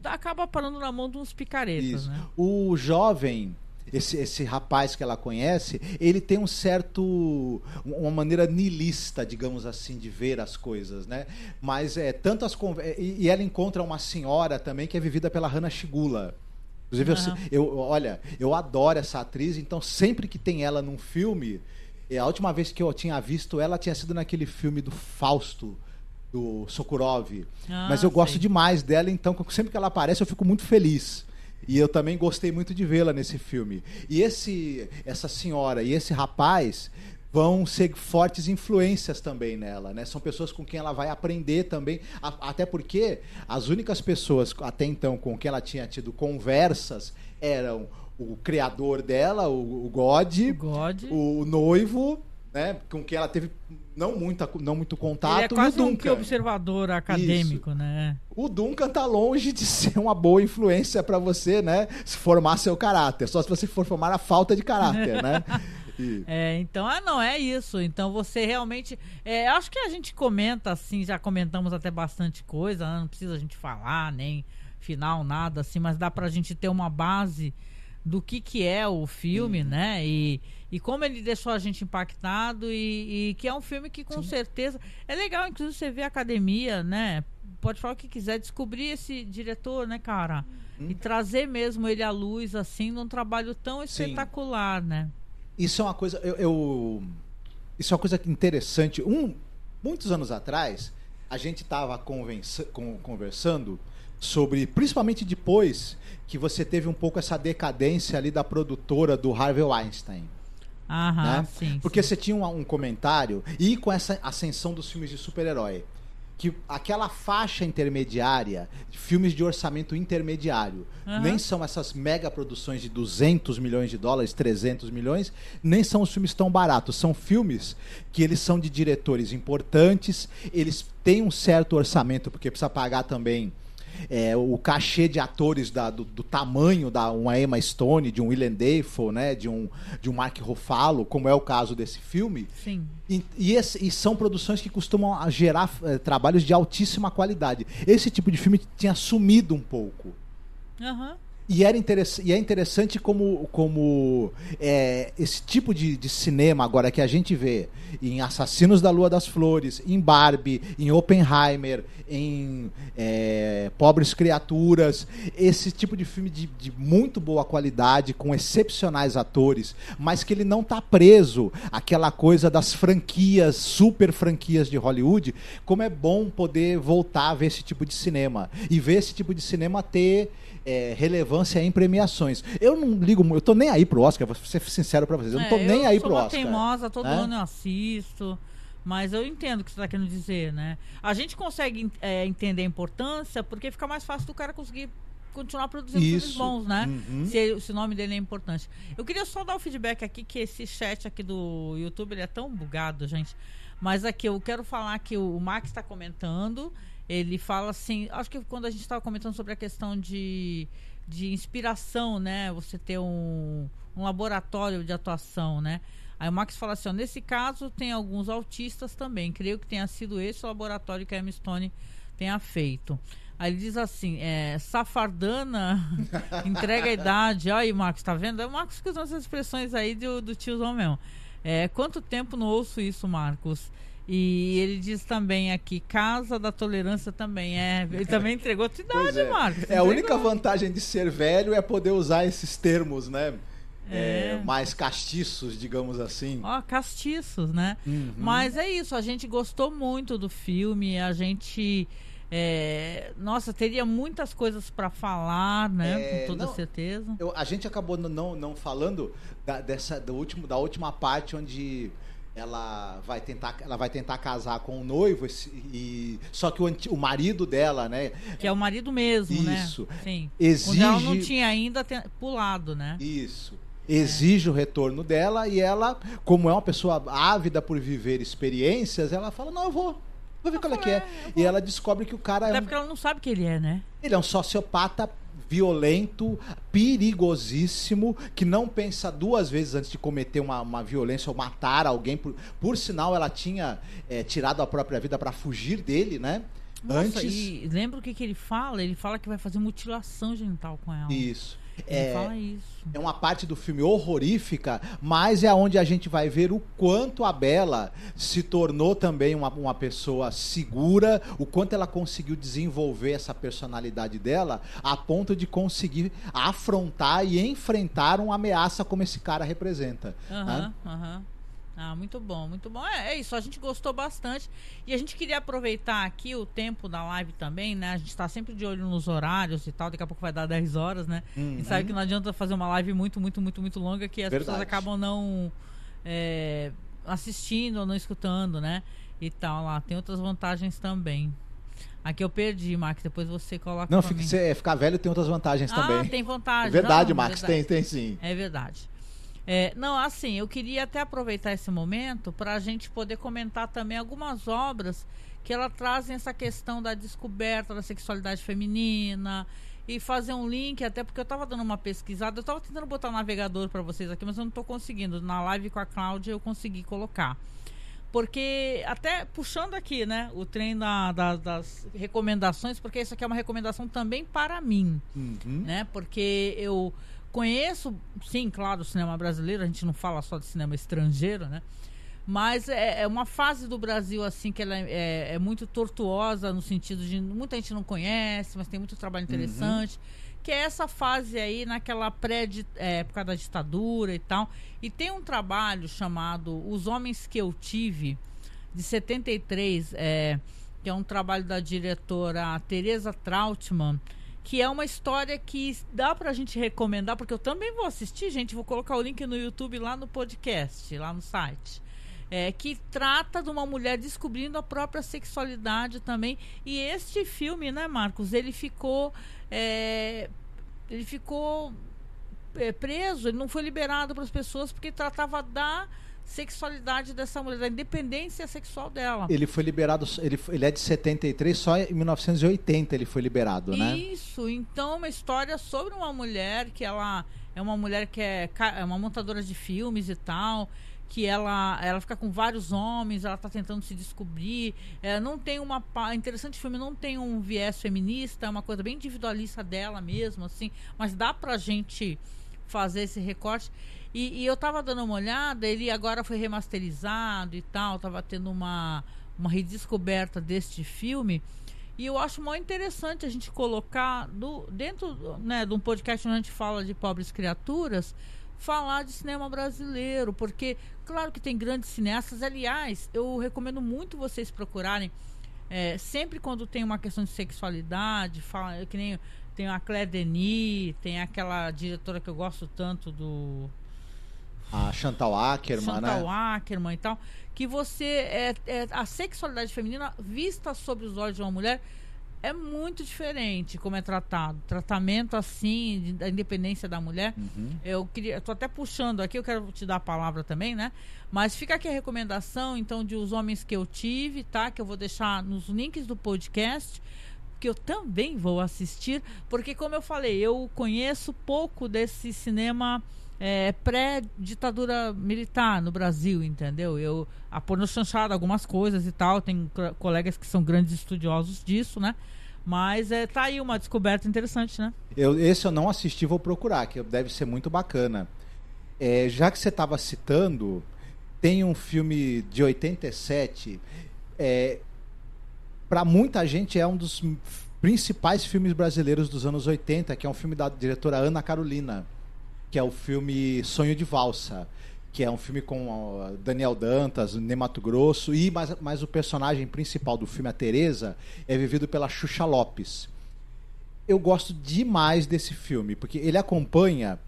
Speaker 1: Acaba parando na mão de uns picaretas,
Speaker 2: Isso.
Speaker 1: né?
Speaker 2: O jovem... Esse rapaz que ela conhece, ele tem uma maneira niilista, digamos assim, de ver as coisas, né? Mas e ela encontra uma senhora também que é vivida pela Hana Shigula. Inclusive, eu adoro essa atriz, então sempre que tem ela num filme, a última vez que eu tinha visto ela tinha sido naquele filme do Fausto, do Sokurov. Mas eu gosto demais dela, então sempre que ela aparece eu fico muito feliz. E eu também gostei muito de vê-la nesse filme. E essa senhora e esse rapaz vão ser fortes influências também nela, né? São pessoas com quem ela vai aprender também, até porque as únicas pessoas até então com quem ela tinha tido conversas eram o criador dela, o God, o noivo, né? Com quem ela teve não muito contato.
Speaker 1: Ele é quase
Speaker 2: e o Duncan.
Speaker 1: Um observador acadêmico,
Speaker 2: Isso.
Speaker 1: né?
Speaker 2: O Duncan tá longe de ser uma boa influência para você, né? Se formar seu caráter. Só se você for formar a falta de caráter, né?
Speaker 1: Então, não é isso. Então você realmente... acho que a gente comenta assim, já comentamos até bastante coisa, né? Não precisa a gente falar, nem final, nada assim, mas dá pra gente ter uma base do que é o filme, né? E como ele deixou a gente impactado e que é um filme que com certeza... É legal, inclusive, você ver a academia, né? Pode falar o que quiser, descobrir esse diretor, né, cara? E trazer mesmo ele à luz, assim, num trabalho tão espetacular, né?
Speaker 2: Isso é uma coisa... Isso é uma coisa interessante. Muitos anos atrás, a gente estava conversando sobre... Principalmente depois que você teve um pouco essa decadência ali da produtora do Harvey Weinstein. Né?
Speaker 1: Sim.
Speaker 2: Porque você tinha um comentário, e com essa ascensão dos filmes de super-herói, que aquela faixa intermediária, de filmes de orçamento intermediário, nem são essas mega produções de 200 milhões de dólares, 300 milhões, nem são os filmes tão baratos. São filmes que eles são de diretores importantes, eles têm um certo orçamento, porque precisa pagar também o cachê de atores do tamanho da uma Emma Stone, de um Willem Dafoe, né, de um Mark Ruffalo, como é o caso desse filme.
Speaker 1: Sim.
Speaker 2: E são produções que costumam gerar trabalhos de altíssima qualidade. Esse tipo de filme tinha sumido um pouco. E é interessante como esse tipo de cinema agora que a gente vê em Assassinos da Lua das Flores, em Barbie, em Oppenheimer, em Pobres Criaturas, esse tipo de filme de muito boa qualidade, com excepcionais atores, mas que ele não está preso àquela coisa das franquias, super franquias de Hollywood. Como é bom poder voltar a ver esse tipo de cinema e ver esse tipo de cinema ter relevância em premiações. Eu não ligo muito, eu tô nem aí pro Oscar, vou ser sincero pra vocês, eu não tô nem aí pro Oscar.
Speaker 1: Eu sou uma teimosa, todo ano eu assisto, mas eu entendo o que você tá querendo dizer, né? A gente consegue entender a importância porque fica mais fácil do cara conseguir continuar produzindo filmes bons, né? Se o nome dele é importante. Eu queria só dar o feedback aqui, que esse chat aqui do YouTube, ele é tão bugado, gente. Mas aqui, eu quero falar que o Max está comentando. Ele fala assim, acho que quando a gente estava comentando sobre a questão de inspiração, né? Você ter um laboratório de atuação, né? Aí o Max fala assim, nesse caso tem alguns autistas também. Creio que tenha sido esse o laboratório que a Emma Stone tenha feito. Aí ele diz assim, safardana, entrega a idade. Aí, Marcos, tá vendo? É o Marcos que usa essas expressões aí do tiozão mesmo. Quanto tempo não ouço isso, Marcos? E ele diz também aqui, Casa da Tolerância também. Ele também entregou a tua idade, Marcos.
Speaker 2: A única vantagem de ser velho é poder usar esses termos, né? Mais castiços, digamos assim.
Speaker 1: Castiços, né?
Speaker 2: Uhum.
Speaker 1: Mas é isso, a gente gostou muito do filme, a gente... nossa, teria muitas coisas para falar, né? Com toda certeza.
Speaker 2: A gente acabou não falando da última parte onde ela vai tentar casar com o noivo, só que o marido dela, né?
Speaker 1: Que é o marido mesmo,
Speaker 2: isso,
Speaker 1: né? Sim.
Speaker 2: Exige...
Speaker 1: Quando ela não tinha ainda pulado, né?
Speaker 2: Isso. Exige o retorno dela e ela, como é uma pessoa ávida por viver experiências, ela fala, não, eu vou ver qual é que é. E ela descobre que o cara
Speaker 1: Até porque ela não sabe que ele é, né?
Speaker 2: Ele é um sociopata violento, perigosíssimo, que não pensa duas vezes antes de cometer uma violência ou matar alguém. Por sinal, ela tinha tirado a própria vida para fugir dele, né?
Speaker 1: Nossa, e lembra o que ele fala? Ele fala que vai fazer mutilação genital com ela.
Speaker 2: Isso.
Speaker 1: Ele fala isso.
Speaker 2: É uma parte do filme horrorífica, mas é onde a gente vai ver o quanto a Bela se tornou também uma pessoa segura, o quanto ela conseguiu desenvolver essa personalidade dela a ponto de conseguir afrontar e enfrentar uma ameaça como esse cara representa.
Speaker 1: Muito bom, muito bom. É isso, a gente gostou bastante. E a gente queria aproveitar aqui o tempo da live também, né? A gente tá sempre de olho nos horários e tal. Daqui a pouco vai dar 10 horas, né?
Speaker 2: Uhum.
Speaker 1: A gente sabe que não adianta fazer uma live muito longa, que as pessoas acabam não assistindo ou não escutando, né? E tal lá. Tem outras vantagens também. Aqui eu perdi, Max, depois você coloca.
Speaker 2: Não, ficar velho tem outras vantagens também.
Speaker 1: Tem vantagem.
Speaker 2: Verdade, Max, tem sim.
Speaker 1: É verdade. Não, assim, eu queria até aproveitar esse momento para a gente poder comentar também algumas obras que ela trazem essa questão da descoberta da sexualidade feminina e fazer um link, até porque eu estava dando uma pesquisada, eu estava tentando botar o navegador para vocês aqui, mas eu não estou conseguindo. Na live com a Cláudia eu consegui colocar. Porque, até puxando aqui, né, o trem das recomendações, porque isso aqui é uma recomendação também para mim, né, porque eu conheço, sim, claro, o cinema brasileiro, a gente não fala só de cinema estrangeiro, né? Mas é uma fase do Brasil, assim, que ela é muito tortuosa, no sentido de muita gente não conhece, mas tem muito trabalho interessante, que é essa fase aí, naquela época da ditadura e tal. E tem um trabalho chamado Os Homens que Eu Tive, de 73, que é um trabalho da diretora Teresa Trautmann, que é uma história que dá pra gente recomendar, porque eu também vou assistir, gente, vou colocar o link no YouTube lá no podcast, lá no site, que trata de uma mulher descobrindo a própria sexualidade também. E este filme, né, Marcos, ele ficou preso, ele não foi liberado para as pessoas porque tratava da sexualidade dessa mulher, da independência sexual dela.
Speaker 2: Ele foi liberado, ele é de 73, só em 1980 ele foi liberado, né?
Speaker 1: Isso, então uma história sobre uma mulher que ela é uma mulher que é uma montadora de filmes e tal, que ela fica com vários homens, ela está tentando se descobrir, não tem interessante filme, não tem um viés feminista, é uma coisa bem individualista dela mesmo, assim, mas dá pra gente fazer esse recorte. E eu tava dando uma olhada, ele agora foi remasterizado e tal, tava tendo uma redescoberta deste filme, e eu acho muito interessante a gente colocar dentro, né, de um podcast onde a gente fala de pobres criaturas, falar de cinema brasileiro, porque claro que tem grandes cineastas. Aliás, eu recomendo muito vocês procurarem, sempre quando tem uma questão de sexualidade, que nem tem a Claire Denis, tem aquela diretora que eu gosto tanto
Speaker 2: a Chantal Akerman, né?
Speaker 1: Chantal Akerman e tal, que você a sexualidade feminina vista sob os olhos de uma mulher é muito diferente como é tratado. Tratamento assim, da independência da mulher. Eu tô até puxando aqui, eu quero te dar a palavra também, né? Mas fica aqui a recomendação, então, de Os Homens que Eu Tive, tá? Que eu vou deixar nos links do podcast, que eu também vou assistir, porque, como eu falei, eu conheço pouco desse cinema pré-ditadura militar no Brasil, entendeu? A porno chanchada algumas coisas e tal, tem colegas que são grandes estudiosos disso, né? Mas tá aí uma descoberta interessante, né?
Speaker 2: Esse eu não assisti, vou procurar, que deve ser muito bacana. Já que você estava citando, tem um filme de 87, para muita gente é um dos principais filmes brasileiros dos anos 80, que é um filme da diretora Ana Carolina, que é o filme Sonho de Valsa, que é um filme com Daniel Dantas, Ney Matogrosso, mas o personagem principal do filme, a Teresa, é vivido pela Xuxa Lopes. Eu gosto demais desse filme, porque ele acompanha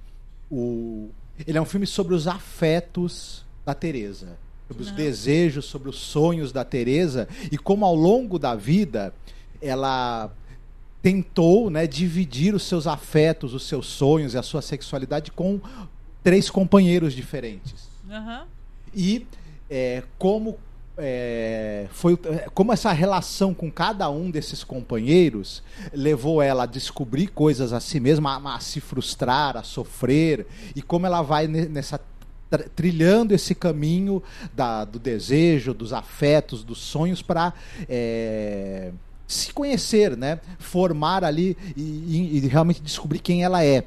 Speaker 2: ele é um filme sobre os afetos da Teresa, sobre os desejos, sobre os sonhos da Teresa, e como ao longo da vida ela tentou, né, dividir os seus afetos, os seus sonhos e a sua sexualidade com 3 companheiros diferentes. E como essa relação com cada um desses companheiros levou ela a descobrir coisas a si mesma, a se frustrar, a sofrer, e como ela vai trilhando esse caminho do desejo, dos afetos, dos sonhos para se conhecer, né? Formar ali e realmente descobrir quem ela é.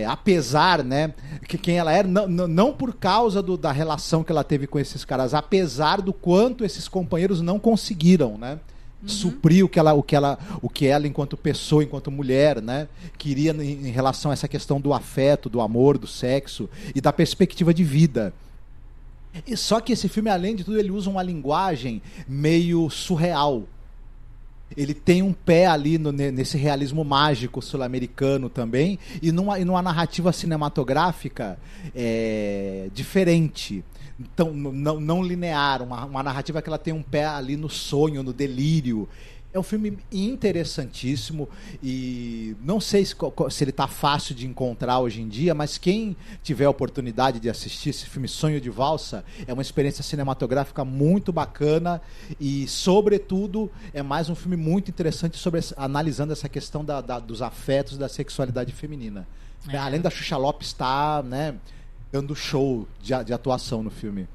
Speaker 2: Apesar, né, que quem ela era, não por causa da relação que ela teve com esses caras, apesar do quanto esses companheiros não conseguiram, né, suprir o que ela enquanto pessoa, enquanto mulher, né, queria em relação a essa questão do afeto, do amor, do sexo e da perspectiva de vida. E só que esse filme, além de tudo, ele usa uma linguagem meio surreal. Ele tem um pé ali nesse realismo mágico sul-americano também, e numa narrativa cinematográfica diferente. Então, não linear, uma narrativa que ela tem um pé ali no sonho, no delírio. É um filme interessantíssimo e não sei se ele está fácil de encontrar hoje em dia, mas quem tiver a oportunidade de assistir esse filme Sonho de Valsa, é uma experiência cinematográfica muito bacana e, sobretudo, é mais um filme muito interessante analisando essa questão dos afetos, da sexualidade feminina. Além da Xuxa Lopes estar, né, dando show de atuação no filme.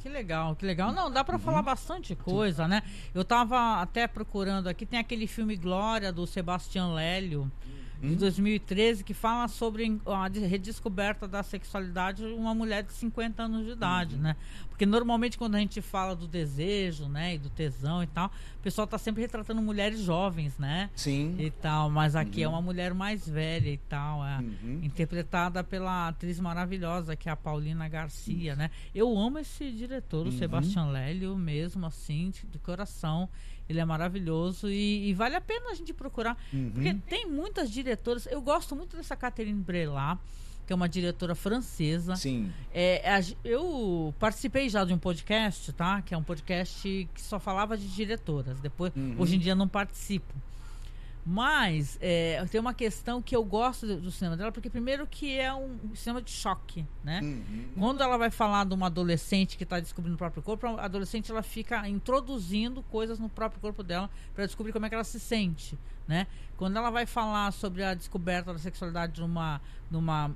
Speaker 1: Que legal, que legal. Não, dá pra falar bastante coisa, né? Eu tava até procurando aqui, tem aquele filme Glória, do Sebastião Lélio, de 2013, que fala sobre a redescoberta da sexualidade de uma mulher de 50 anos de idade, né? Porque normalmente quando a gente fala do desejo, né, e do tesão e tal, o pessoal tá sempre retratando mulheres jovens, né?
Speaker 2: Sim.
Speaker 1: E tal, mas aqui é uma mulher mais velha e tal, interpretada pela atriz maravilhosa, que é a Paulina Garcia, né? Eu amo esse diretor, o Sebastião Lélio, mesmo assim, de coração. Ele é maravilhoso e vale a pena a gente procurar, porque tem muitas diretoras. Eu gosto muito dessa Catherine Breillat, que é uma diretora francesa.
Speaker 2: Sim.
Speaker 1: Eu participei já de um podcast, tá? Que é um podcast que só falava de diretoras. Depois, hoje em dia não participo. Mas tem uma questão que eu gosto do cinema dela, porque primeiro que é um cinema de choque, né? Quando ela vai falar de uma adolescente que está descobrindo o próprio corpo, a adolescente ela fica introduzindo coisas no próprio corpo dela para descobrir como é que ela se sente, né? Quando ela vai falar sobre a descoberta da sexualidade numa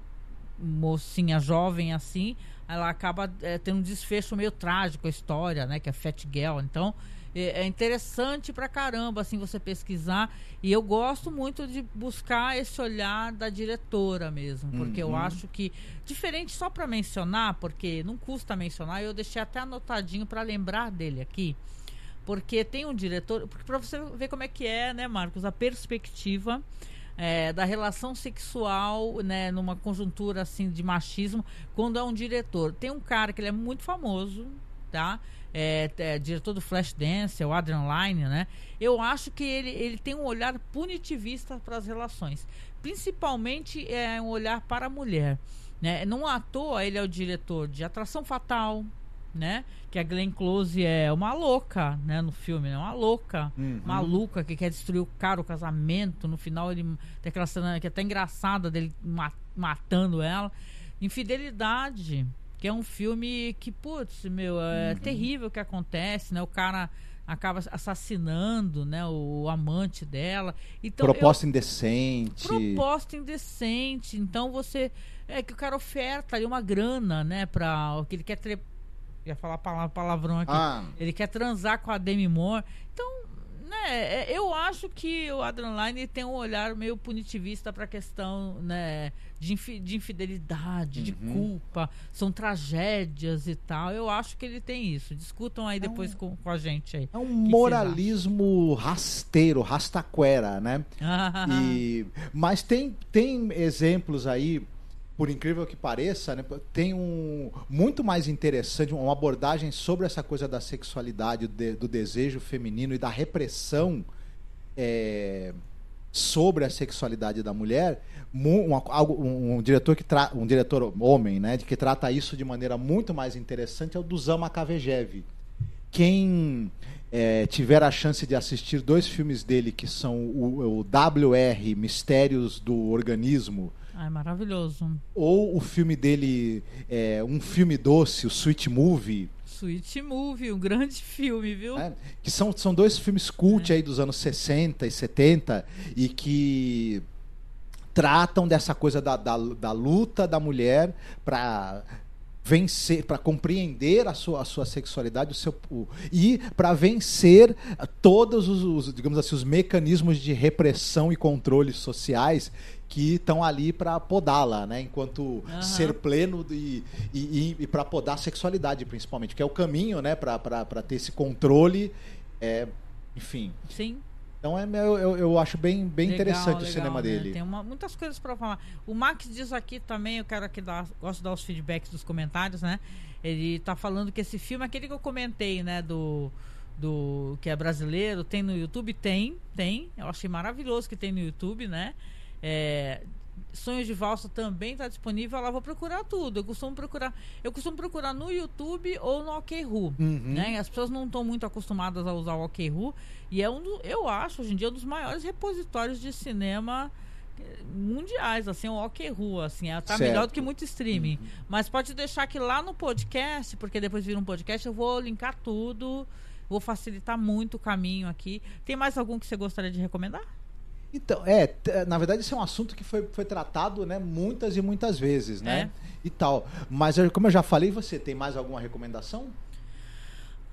Speaker 1: mocinha jovem assim, ela acaba tendo um desfecho meio trágico a história, né? Que é Fat Girl. Então é interessante pra caramba assim você pesquisar, e eu gosto muito de buscar esse olhar da diretora mesmo, porque eu acho que diferente, só pra mencionar, porque não custa mencionar, eu deixei até anotadinho pra lembrar dele aqui, porque tem um diretor, porque pra você ver como é que é, né, Marcos, a perspectiva da relação sexual, né, numa conjuntura assim de machismo, quando é um diretor. Tem um cara que ele é muito famoso, tá? Diretor do Flashdance, o Adrian Lyne, né? Eu acho que ele tem um olhar punitivista para as relações, principalmente um olhar para a mulher, né? Não à toa ele é o diretor de Atração Fatal, né? Que a Glenn Close é uma louca, né? No filme, né? Uma louca, maluca, que quer destruir o casamento. No final ele tem aquela cena que é até engraçada dele matando ela. Infidelidade, que é um filme que, putz, é terrível o que acontece, né? O cara acaba assassinando, né, o amante dela. Então, Proposta indecente. Então você... que o cara oferta ali uma grana, né? Pra que ele quer... ia falar palavrão aqui. Ele quer transar com a Demi Moore. Então, né, Eu acho que o Adrian Lyne tem um olhar meio punitivista para a questão, né, de infidelidade, de culpa, são tragédias e tal. Eu acho que ele tem isso. Discutam aí depois com a gente aí.
Speaker 2: É um moralismo rasteiro, rastaquera, né? Mas tem exemplos aí, por incrível que pareça, né, tem muito mais interessante, uma abordagem sobre essa coisa da sexualidade, do desejo feminino e da repressão sobre a sexualidade da mulher. Um diretor um diretor homem, né, que trata isso de maneira muito mais interessante é o Dusan Makavejev. Quem tiver a chance de assistir 2 filmes dele, que são o WR, Mistérios do Organismo,
Speaker 1: é maravilhoso.
Speaker 2: Ou o filme dele, um filme doce, o Sweet Movie.
Speaker 1: Sweet Movie, um grande filme, viu?
Speaker 2: Que são 2 filmes cult aí dos anos 60 e 70 e que tratam dessa coisa da luta da mulher para vencer, para compreender a sua sexualidade, e para vencer todos os, digamos assim, os mecanismos de repressão e controle sociais que estão ali para podá-la, né? Enquanto ser pleno e para podar a sexualidade, principalmente, que é o caminho, né? Para ter esse controle, enfim.
Speaker 1: Sim.
Speaker 2: Então eu acho bem interessante o cinema
Speaker 1: né?
Speaker 2: dele.
Speaker 1: Tem muitas coisas para falar. O Max diz aqui também, eu quero aqui gosto de dar os feedbacks dos comentários, né? Ele tá falando que esse filme, aquele que eu comentei, né? Do que é brasileiro, tem no YouTube? Tem. Eu achei maravilhoso que tem no YouTube, né? Sonhos de Valsa também está disponível. Lá vou procurar tudo. Eu costumo procurar no YouTube ou no OkRu, né? As pessoas não estão muito acostumadas a usar o OkRu, e eu acho hoje em dia um dos maiores repositórios de cinema mundiais, assim, o OkRu, assim, tá melhor do que muito streaming. Mas pode deixar que lá no podcast, porque depois vira um podcast, eu vou linkar tudo, vou facilitar muito o caminho aqui. Tem mais algum que você gostaria de recomendar?
Speaker 2: Então, na verdade, esse é um assunto que foi tratado, né, muitas e muitas vezes, né? E tal. Mas, como eu já falei, você tem mais alguma recomendação?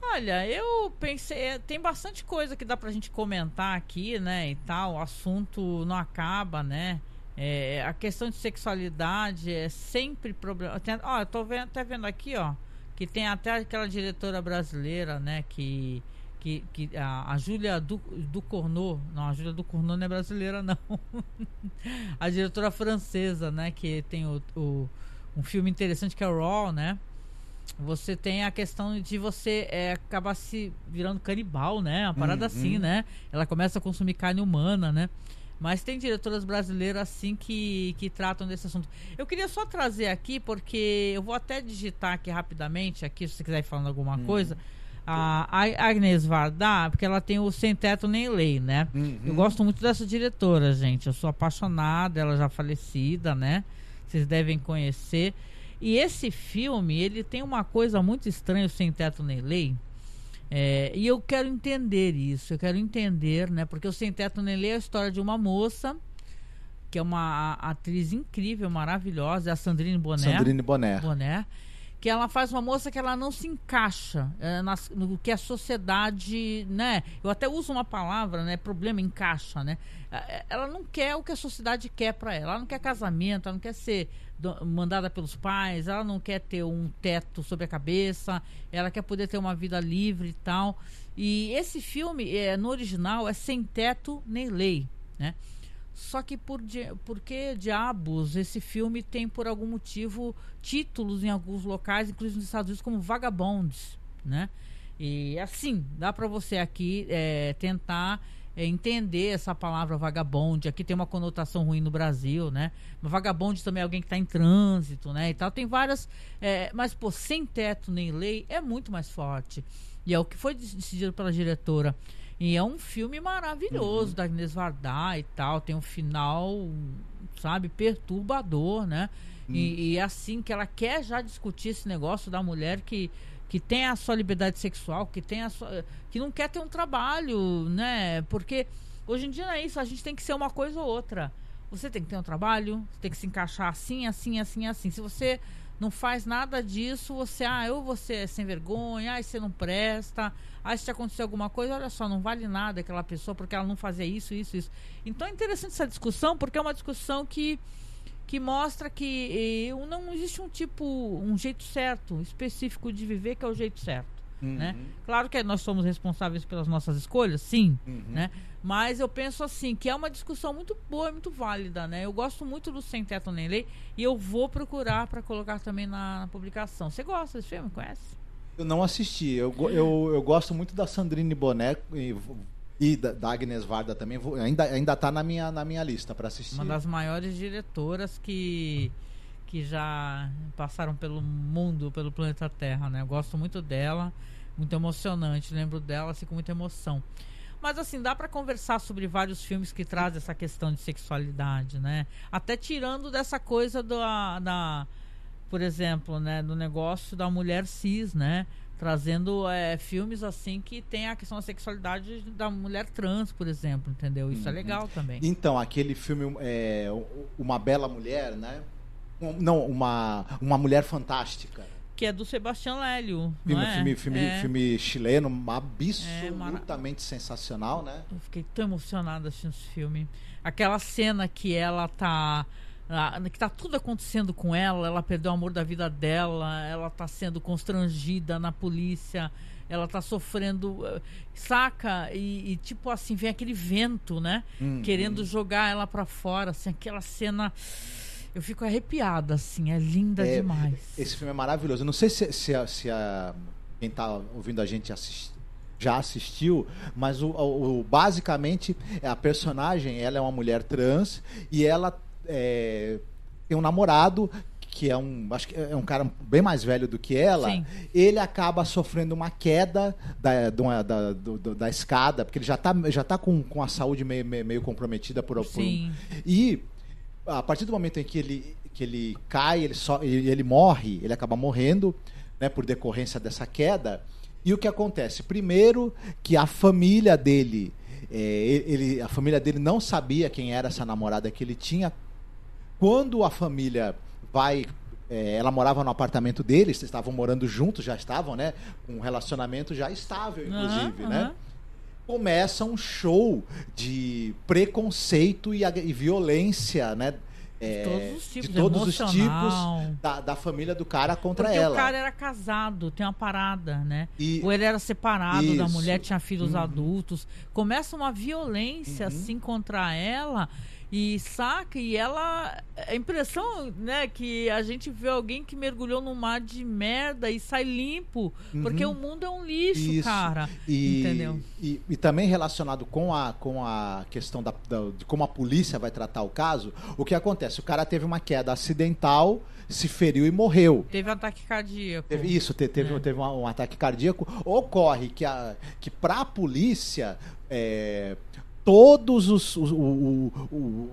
Speaker 1: Olha, eu pensei, tem bastante coisa que dá pra gente comentar aqui, né, e tal. O assunto não acaba, né? A questão de sexualidade é sempre problema. Eu tô até vendo aqui, ó, que tem até aquela diretora brasileira, né, que a Júlia Ducournau, não, a Júlia Ducournau não é brasileira, não. A diretora francesa, né, que tem um filme interessante que é o Raw, né? Você tem a questão de você acabar se virando canibal, né? Uma parada assim, né? Ela começa a consumir carne humana, né? Mas tem diretoras brasileiras assim que tratam desse assunto. Eu queria só trazer aqui, porque eu vou até digitar aqui rapidamente, aqui, se você quiser ir falando alguma coisa, a Agnes Varda, porque ela tem o Sem Teto Nem Lei, né? Eu gosto muito dessa diretora, gente. Eu sou apaixonada, ela já falecida, né? Vocês devem conhecer. E esse filme, ele tem uma coisa muito estranha, o Sem Teto Nem Lei. E eu quero entender isso. Eu quero entender, né? Porque o Sem Teto Nem Lei é a história de uma moça, que é uma atriz incrível, maravilhosa, é a Sandrine Bonner. Que ela faz uma moça que ela não se encaixa no que a sociedade, né? Eu até uso uma palavra, né? Problema, encaixa, né? Ela não quer o que a sociedade quer para ela. Ela não quer casamento, ela não quer ser mandada pelos pais, ela não quer ter um teto sobre a cabeça, ela quer poder ter uma vida livre e tal. E esse filme, no original, é Sem Teto Nem Lei, né? Só que por que diabos esse filme tem, por algum motivo, títulos em alguns locais, inclusive nos Estados Unidos, como Vagabonds, né? E assim, dá para você aqui tentar entender essa palavra vagabonde. Aqui tem uma conotação ruim no Brasil, né? Mas vagabonde também é alguém que está em trânsito, né? E tal, tem várias... mas, pô, Sem Teto Nem Lei é muito mais forte. E é o que foi decidido pela diretora. E é um filme maravilhoso da Agnes Varda e tal. Tem um final, sabe, perturbador, né? E assim, que ela quer já discutir esse negócio da mulher que tem a sua liberdade sexual, que não quer ter um trabalho, né? Porque hoje em dia não é isso, a gente tem que ser uma coisa ou outra. Você tem que ter um trabalho, você tem que se encaixar assim, assim, assim, assim. Se você não faz nada disso, ou você é sem vergonha, você não presta, se acontecer alguma coisa, olha só, não vale nada aquela pessoa porque ela não fazia isso. Então é interessante essa discussão, porque é uma discussão que mostra que não existe um jeito certo, específico de viver, que é o jeito certo. Né? Claro que nós somos responsáveis pelas nossas escolhas, sim, né? Mas eu penso assim, que é uma discussão muito boa e muito válida, né? Eu gosto muito do Sem Teto Nem Lei e eu vou procurar para colocar também na publicação. Você gosta desse filme? Conhece?
Speaker 2: Eu não assisti. Eu gosto muito da Sandrine Bonner e da Agnes Varda também. Ainda tá na minha lista para assistir.
Speaker 1: Uma das maiores diretoras que já passaram pelo mundo, pelo planeta Terra, né? Eu gosto muito dela, muito emocionante. Lembro dela assim com muita emoção. Mas assim, dá para conversar sobre vários filmes que trazem essa questão de sexualidade, né? Até tirando dessa coisa por exemplo, né, do negócio da mulher cis, né? Trazendo filmes assim que tem a questão da sexualidade da mulher trans, por exemplo, entendeu? Isso é legal também.
Speaker 2: Então, aquele filme Uma Bela Mulher, né? Uma Mulher Fantástica.
Speaker 1: Que é do Sebastião Lélio.
Speaker 2: Filme chileno, absolutamente sensacional, né?
Speaker 1: Eu fiquei tão emocionada assistindo esse filme. Aquela cena que ela tá. Que tá tudo acontecendo com ela perdeu o amor da vida dela, ela tá sendo constrangida na polícia, ela tá sofrendo, saca? E tipo assim, vem aquele vento, né? Querendo jogar ela pra fora, assim, aquela cena. Eu fico arrepiada, assim, é linda demais.
Speaker 2: Esse filme é maravilhoso. Eu não sei se quem tá ouvindo a gente já assistiu, mas basicamente a personagem, ela é uma mulher trans e ela tem um namorado que acho que é um cara bem mais velho do que ela. Sim. Ele acaba sofrendo uma queda da escada, porque ele já tá com a saúde meio comprometida e a partir do momento em que ele cai, ele morre, ele acaba morrendo, né, por decorrência dessa queda. E o que acontece? Primeiro, que a família dele, a família dele não sabia quem era essa namorada que ele tinha. Quando a família ela morava no apartamento deles, estavam morando juntos, já estavam, né, com um relacionamento já estável, inclusive, né? Começa um show de preconceito e violência, né?
Speaker 1: De todos os tipos
Speaker 2: da família do cara contra
Speaker 1: porque
Speaker 2: ela.
Speaker 1: Porque o cara era casado, tem uma parada, né? Ou ele era separado da mulher, tinha filhos adultos. Começa uma violência assim contra ela. E saca, e ela... A impressão, né, que a gente vê alguém que mergulhou num mar de merda e sai limpo, porque o mundo é um lixo, cara. Entendeu?
Speaker 2: E também relacionado com a questão de como a polícia vai tratar o caso, o que acontece? O cara teve uma queda acidental, se feriu e morreu.
Speaker 1: Teve um ataque cardíaco.
Speaker 2: Teve um ataque cardíaco. Ocorre que para a polícia... todos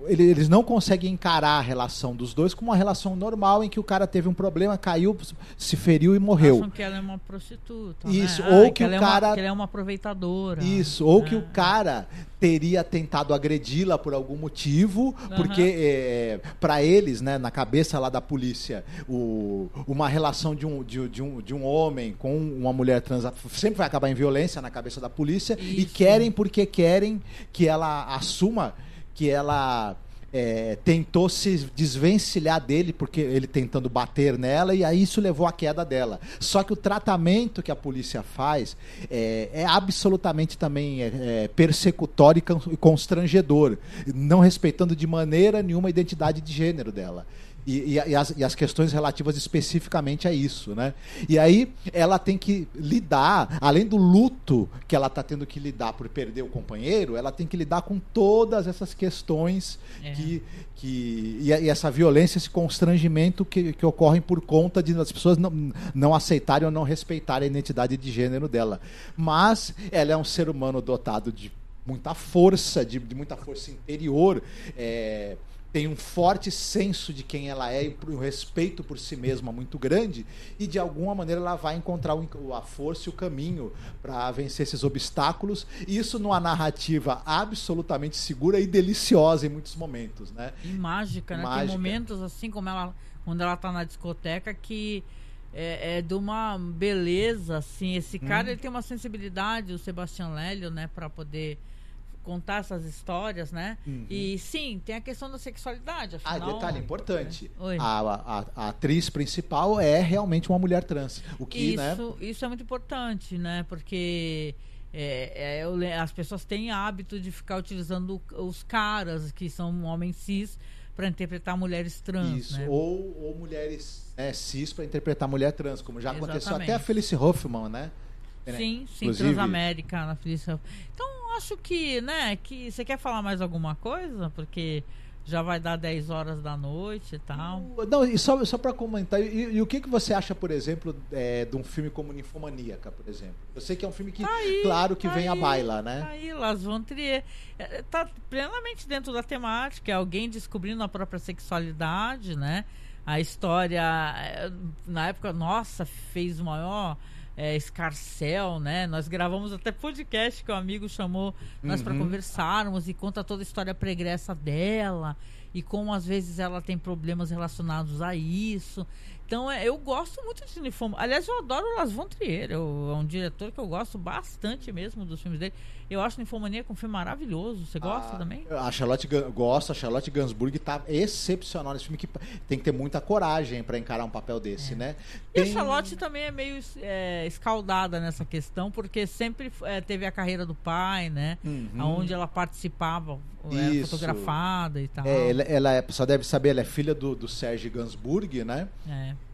Speaker 2: eles não conseguem encarar a relação dos dois como uma relação normal em que o cara teve um problema, caiu, se feriu e morreu.
Speaker 1: Acham que ela é uma prostituta,
Speaker 2: isso,
Speaker 1: né?
Speaker 2: ou que o
Speaker 1: cara... que ela é uma aproveitadora.
Speaker 2: Isso, ou que o cara teria tentado agredi-la por algum motivo, porque para eles, né, na cabeça lá da polícia, uma relação de um homem com uma mulher trans sempre vai acabar em violência na cabeça da polícia. Isso. E querem que ela assuma que ela tentou se desvencilhar dele, porque ele tentando bater nela, e aí isso levou à queda dela. Só que o tratamento que a polícia faz é absolutamente também persecutório e constrangedor, não respeitando de maneira nenhuma a identidade de gênero dela. E as questões relativas especificamente a isso, né? E aí ela tem que lidar, além do luto que ela está tendo que lidar por perder o companheiro, ela tem que lidar com todas essas questões e essa violência, esse constrangimento que ocorrem por conta de as pessoas não aceitarem ou não respeitarem a identidade de gênero dela. Mas ela é um ser humano dotado de muita força, de muita força interior, tem um forte senso de quem ela é e um respeito por si mesma muito grande, e de alguma maneira ela vai encontrar a força e o caminho para vencer esses obstáculos, isso numa narrativa absolutamente segura e deliciosa em muitos momentos, né?
Speaker 1: E mágica, né? Tem momentos assim como ela quando ela tá na discoteca, que é de uma beleza, assim. Esse cara, ele tem uma sensibilidade, o Sebastian Lelio, né, pra poder contar essas histórias, né? E sim, tem a questão da sexualidade, afinal...
Speaker 2: detalhe importante.
Speaker 1: Oi.
Speaker 2: A atriz principal é realmente uma mulher trans. O que,
Speaker 1: Isso é muito importante, né? Porque as pessoas têm hábito de ficar utilizando os caras, que são homens cis, para interpretar mulheres trans.
Speaker 2: Isso,
Speaker 1: né?
Speaker 2: ou mulheres cis para interpretar mulher trans, como já aconteceu
Speaker 1: Exatamente.
Speaker 2: até a Felicity Huffman, né?
Speaker 1: Sim,
Speaker 2: Inclusive...
Speaker 1: Transamérica, na Felícia. Então, acho que, né, que você quer falar mais alguma coisa? Porque já vai dar 10 horas da noite e tal.
Speaker 2: Não, e só para comentar, e o que você acha, por exemplo, de um filme como Ninfomaníaca, por exemplo? Eu sei que é um filme que, claro, que vem à baila, né?
Speaker 1: Aí, Lars von Trier tá plenamente dentro da temática, é alguém descobrindo a própria sexualidade, né? A história, na época, nossa, fez o maior... escarcel, né? Nós gravamos até podcast que o amigo chamou nós para conversarmos e conta toda a história pregressa dela e como às vezes ela tem problemas relacionados a isso. Então eu gosto muito de Ninfomaníaca. Aliás, eu adoro o Lars von Trier. É um diretor que eu gosto bastante mesmo dos filmes dele. Eu acho Ninfomaníaca um filme maravilhoso. Você gosta também?
Speaker 2: A Charlotte Gainsbourg tá excepcional nesse filme, que tem que ter muita coragem para encarar um papel desse, né?
Speaker 1: E a Charlotte também é meio escaldada nessa questão, porque sempre teve a carreira do pai, né? Onde ela participava, era fotografada e tal.
Speaker 2: Ela só deve saber, ela é filha do Serge Gainsbourg, né?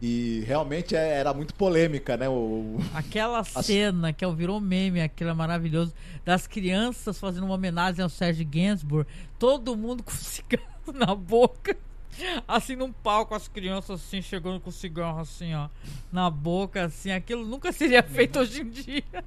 Speaker 2: E realmente era muito polêmica, né?
Speaker 1: Aquela cena que virou meme, aquilo é maravilhoso, das crianças fazendo uma homenagem ao Serge Gainsbourg, todo mundo com cigarro na boca, assim num palco, as crianças assim chegando com cigarro assim, ó, na boca, assim, aquilo nunca seria feito hoje em dia.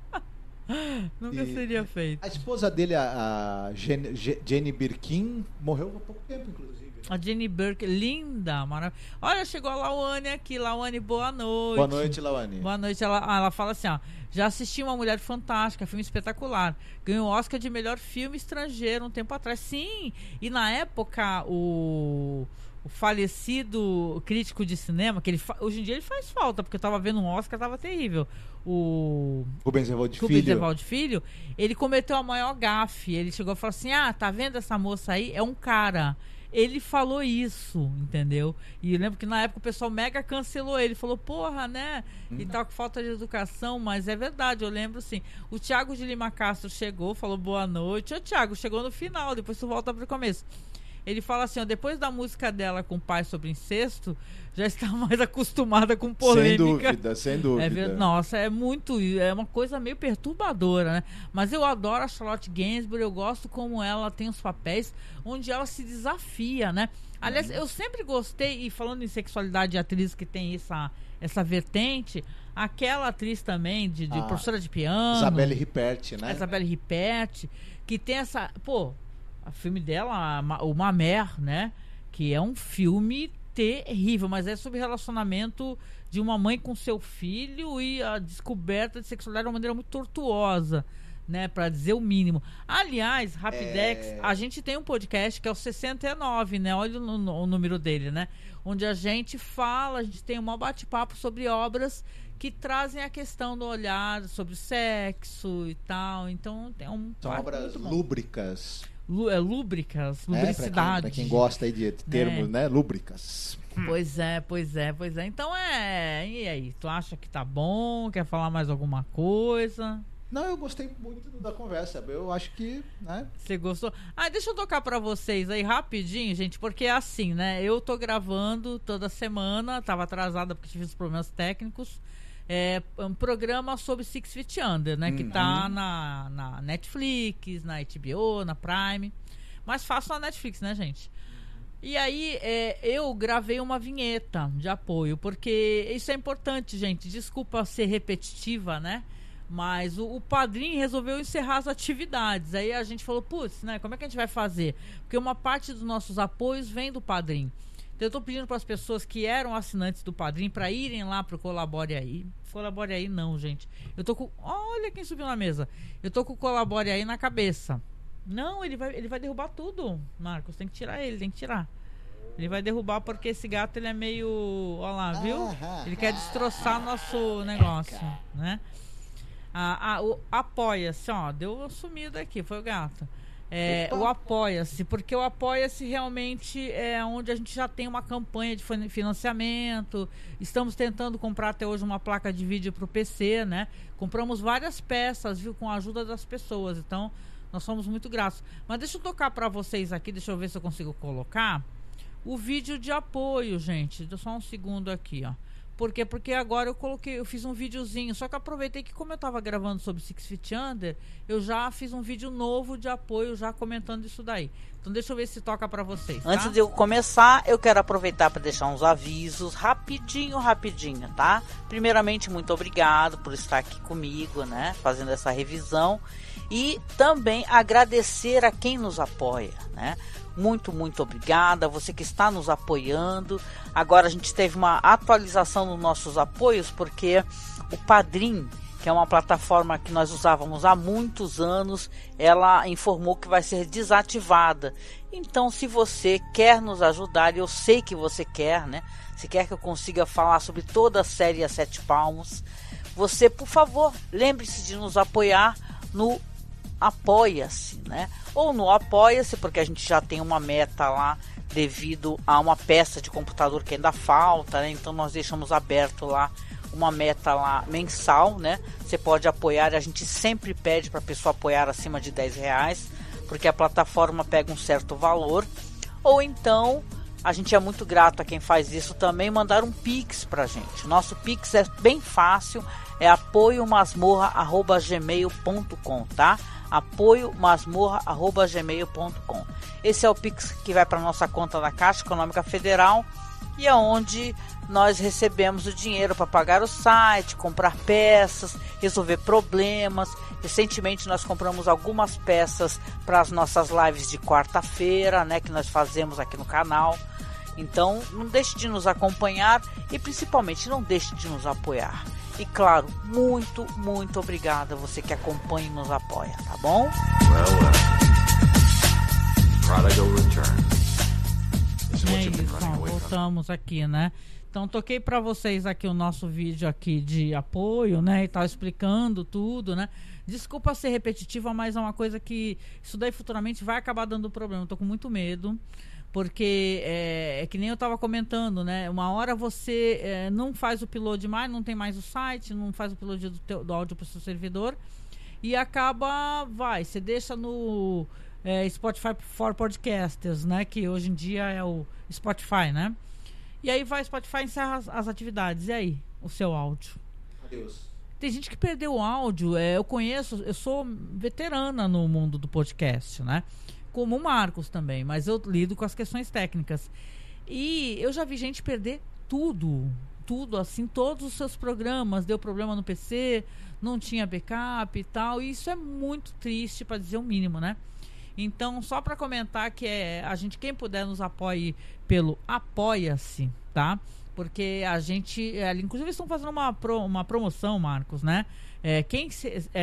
Speaker 1: Nunca seria feito.
Speaker 2: A esposa dele, a Jane Birkin, morreu há pouco tempo, inclusive.
Speaker 1: A Jenny Burke, linda, maravilhosa. Olha, chegou a Lawane aqui. Lawane, boa noite.
Speaker 2: Boa noite, Lawane.
Speaker 1: Boa noite. Ela fala assim, ó. Já assisti Uma Mulher Fantástica, filme espetacular. Ganhou o Oscar de melhor filme estrangeiro um tempo atrás. Sim, e na época o falecido crítico de cinema, que hoje em dia ele faz falta, porque eu tava vendo um Oscar, tava terrível. O
Speaker 2: Rubens Evaldo
Speaker 1: Filho, ele cometeu a maior gafe. Ele chegou e falou assim, tá vendo essa moça aí? É um cara. Ele falou isso, entendeu? E eu lembro que na época o pessoal mega cancelou ele. Falou, porra, né? E tal, com falta de educação. Mas é verdade, eu lembro sim. O Thiago de Lima Castro chegou, falou boa noite. Ô, Thiago, chegou no final, depois tu volta pro começo. Ele fala assim, ó, depois da música dela com o pai sobre incesto, já está mais acostumada com polêmica.
Speaker 2: Sem dúvida.
Speaker 1: Nossa, é uma coisa meio perturbadora, né? Mas eu adoro a Charlotte Gainsbourg, eu gosto como ela tem os papéis onde ela se desafia, né? Aliás, eu sempre gostei, e falando em sexualidade de atriz que tem essa vertente, aquela atriz também de professora de piano,
Speaker 2: Isabelle Huppert, né?
Speaker 1: Isabelle Huppert, que tem essa... Pô, o filme dela, o Mamère, né? Que é um filme terrível, mas é sobre relacionamento de uma mãe com seu filho e a descoberta de sexualidade de uma maneira muito tortuosa, né? Pra dizer o mínimo. Aliás, Rapidex, a gente tem um podcast que é o 69, né? Olha o número dele, né? Onde a gente tem um bate-papo sobre obras que trazem a questão do olhar sobre sexo e tal. Então tem
Speaker 2: são obras lúbricas.
Speaker 1: Lubricidade.
Speaker 2: Pra quem gosta aí de termos, né? Lúbricas.
Speaker 1: Pois é. Então e aí? Tu acha que tá bom? Quer falar mais alguma coisa?
Speaker 2: Não, eu gostei muito da conversa. Eu acho que, né?
Speaker 1: Você gostou? Deixa eu tocar pra vocês aí rapidinho, gente, porque é assim, né? Eu tô gravando toda semana, tava atrasada porque tive os problemas técnicos. É um programa sobre Six Feet Under, né? Que tá na Netflix, na HBO, na Prime. Mas faço na Netflix, né, gente? E aí, eu gravei uma vinheta de apoio, porque isso é importante, gente. Desculpa ser repetitiva, né? Mas o Padrim resolveu encerrar as atividades. Aí a gente falou, putz, né? Como é que a gente vai fazer? Porque uma parte dos nossos apoios vem do Padrim. Então eu tô pedindo para as pessoas que eram assinantes do Padrim para irem lá pro Colabore Aí. Colabore Aí não, gente. Eu tô com... Olha quem subiu na mesa. Eu tô com o Colabore Aí na cabeça. Não, ele vai derrubar tudo, Marcos. Tem que tirar ele, tem que tirar. Ele vai derrubar porque esse gato ele é meio... Olha lá, viu? Ele quer destroçar nosso negócio, né? O Apoia-se, ó, deu uma sumida aqui, foi o gato. O Apoia-se, porque o Apoia-se realmente é onde a gente já tem uma campanha de financiamento. Estamos tentando comprar até hoje uma placa de vídeo para o PC, né? Compramos várias peças, viu, com a ajuda das pessoas. Então, nós somos muito gratos. Mas deixa eu tocar para vocês aqui, deixa eu ver se eu consigo colocar o vídeo de apoio, gente. Deu só um segundo aqui, ó. Por quê? Porque agora eu fiz um videozinho, só que aproveitei que como eu tava gravando sobre Six Feet Under, eu já fiz um vídeo novo de apoio, já comentando isso daí. Então deixa eu ver se toca pra vocês, tá?
Speaker 3: Antes de eu começar, eu quero aproveitar para deixar uns avisos rapidinho, tá? Primeiramente, muito obrigado por estar aqui comigo, né? Fazendo essa revisão. E também agradecer a quem nos apoia, né? Muito, muito obrigada, você que está nos apoiando. Agora a gente teve uma atualização nos nossos apoios, porque o Padrim, que é uma plataforma que nós usávamos há muitos anos, ela informou que vai ser desativada. Então, se você quer nos ajudar, e eu sei que você quer, né? Se quer que eu consiga falar sobre toda a série A Sete Palmos, você, por favor, lembre-se de nos apoiar no Apoia-se, né? Ou no Apoia-se, porque a gente já tem uma meta lá devido a uma peça de computador que ainda falta, né? Então nós deixamos aberto lá uma meta lá mensal, né? Você pode apoiar, a gente sempre pede para a pessoa apoiar acima de R$10, porque a plataforma pega um certo valor. Ou então, a gente é muito grato a quem faz isso também, mandar um Pix pra gente. Nosso Pix é bem fácil, é apoiomasmorra@gmail.com, tá? apoiomasmorra@gmail.com. Esse é o Pix que vai para nossa conta da Caixa Econômica Federal e é onde nós recebemos o dinheiro para pagar o site, comprar peças, resolver problemas. Recentemente nós compramos algumas peças para as nossas lives de quarta-feira, né, que nós fazemos aqui no canal. Então não deixe de nos acompanhar e principalmente não deixe de nos apoiar. E claro, muito, muito obrigada a você que acompanha e nos apoia, tá bom?
Speaker 1: É isso, voltamos aqui, né? Então toquei para vocês aqui o nosso vídeo aqui de apoio, né? E tal, explicando tudo, né? Desculpa ser repetitiva, mas é uma coisa que isso daí futuramente vai acabar dando problema. Eu tô com muito medo. Porque é que nem eu estava comentando, né? Uma hora você não faz o upload mais, não tem mais o site, não faz o upload do áudio para o seu servidor e acaba, você deixa no Spotify for Podcasters, né? Que hoje em dia é o Spotify, né? E aí vai Spotify, encerra as atividades. E aí, o seu áudio?
Speaker 2: Adeus.
Speaker 1: Tem gente que perdeu o áudio. Eu sou veterana no mundo do podcast, né? Como o Marcos também, mas eu lido com as questões técnicas. E eu já vi gente perder tudo, assim, todos os seus programas, deu problema no PC, não tinha backup e tal, e isso é muito triste, para dizer o mínimo, né? Então, só para comentar que quem puder nos apoie pelo Apoia-se, tá? Porque a gente, inclusive eles estão fazendo uma promoção, Marcos, né? Quem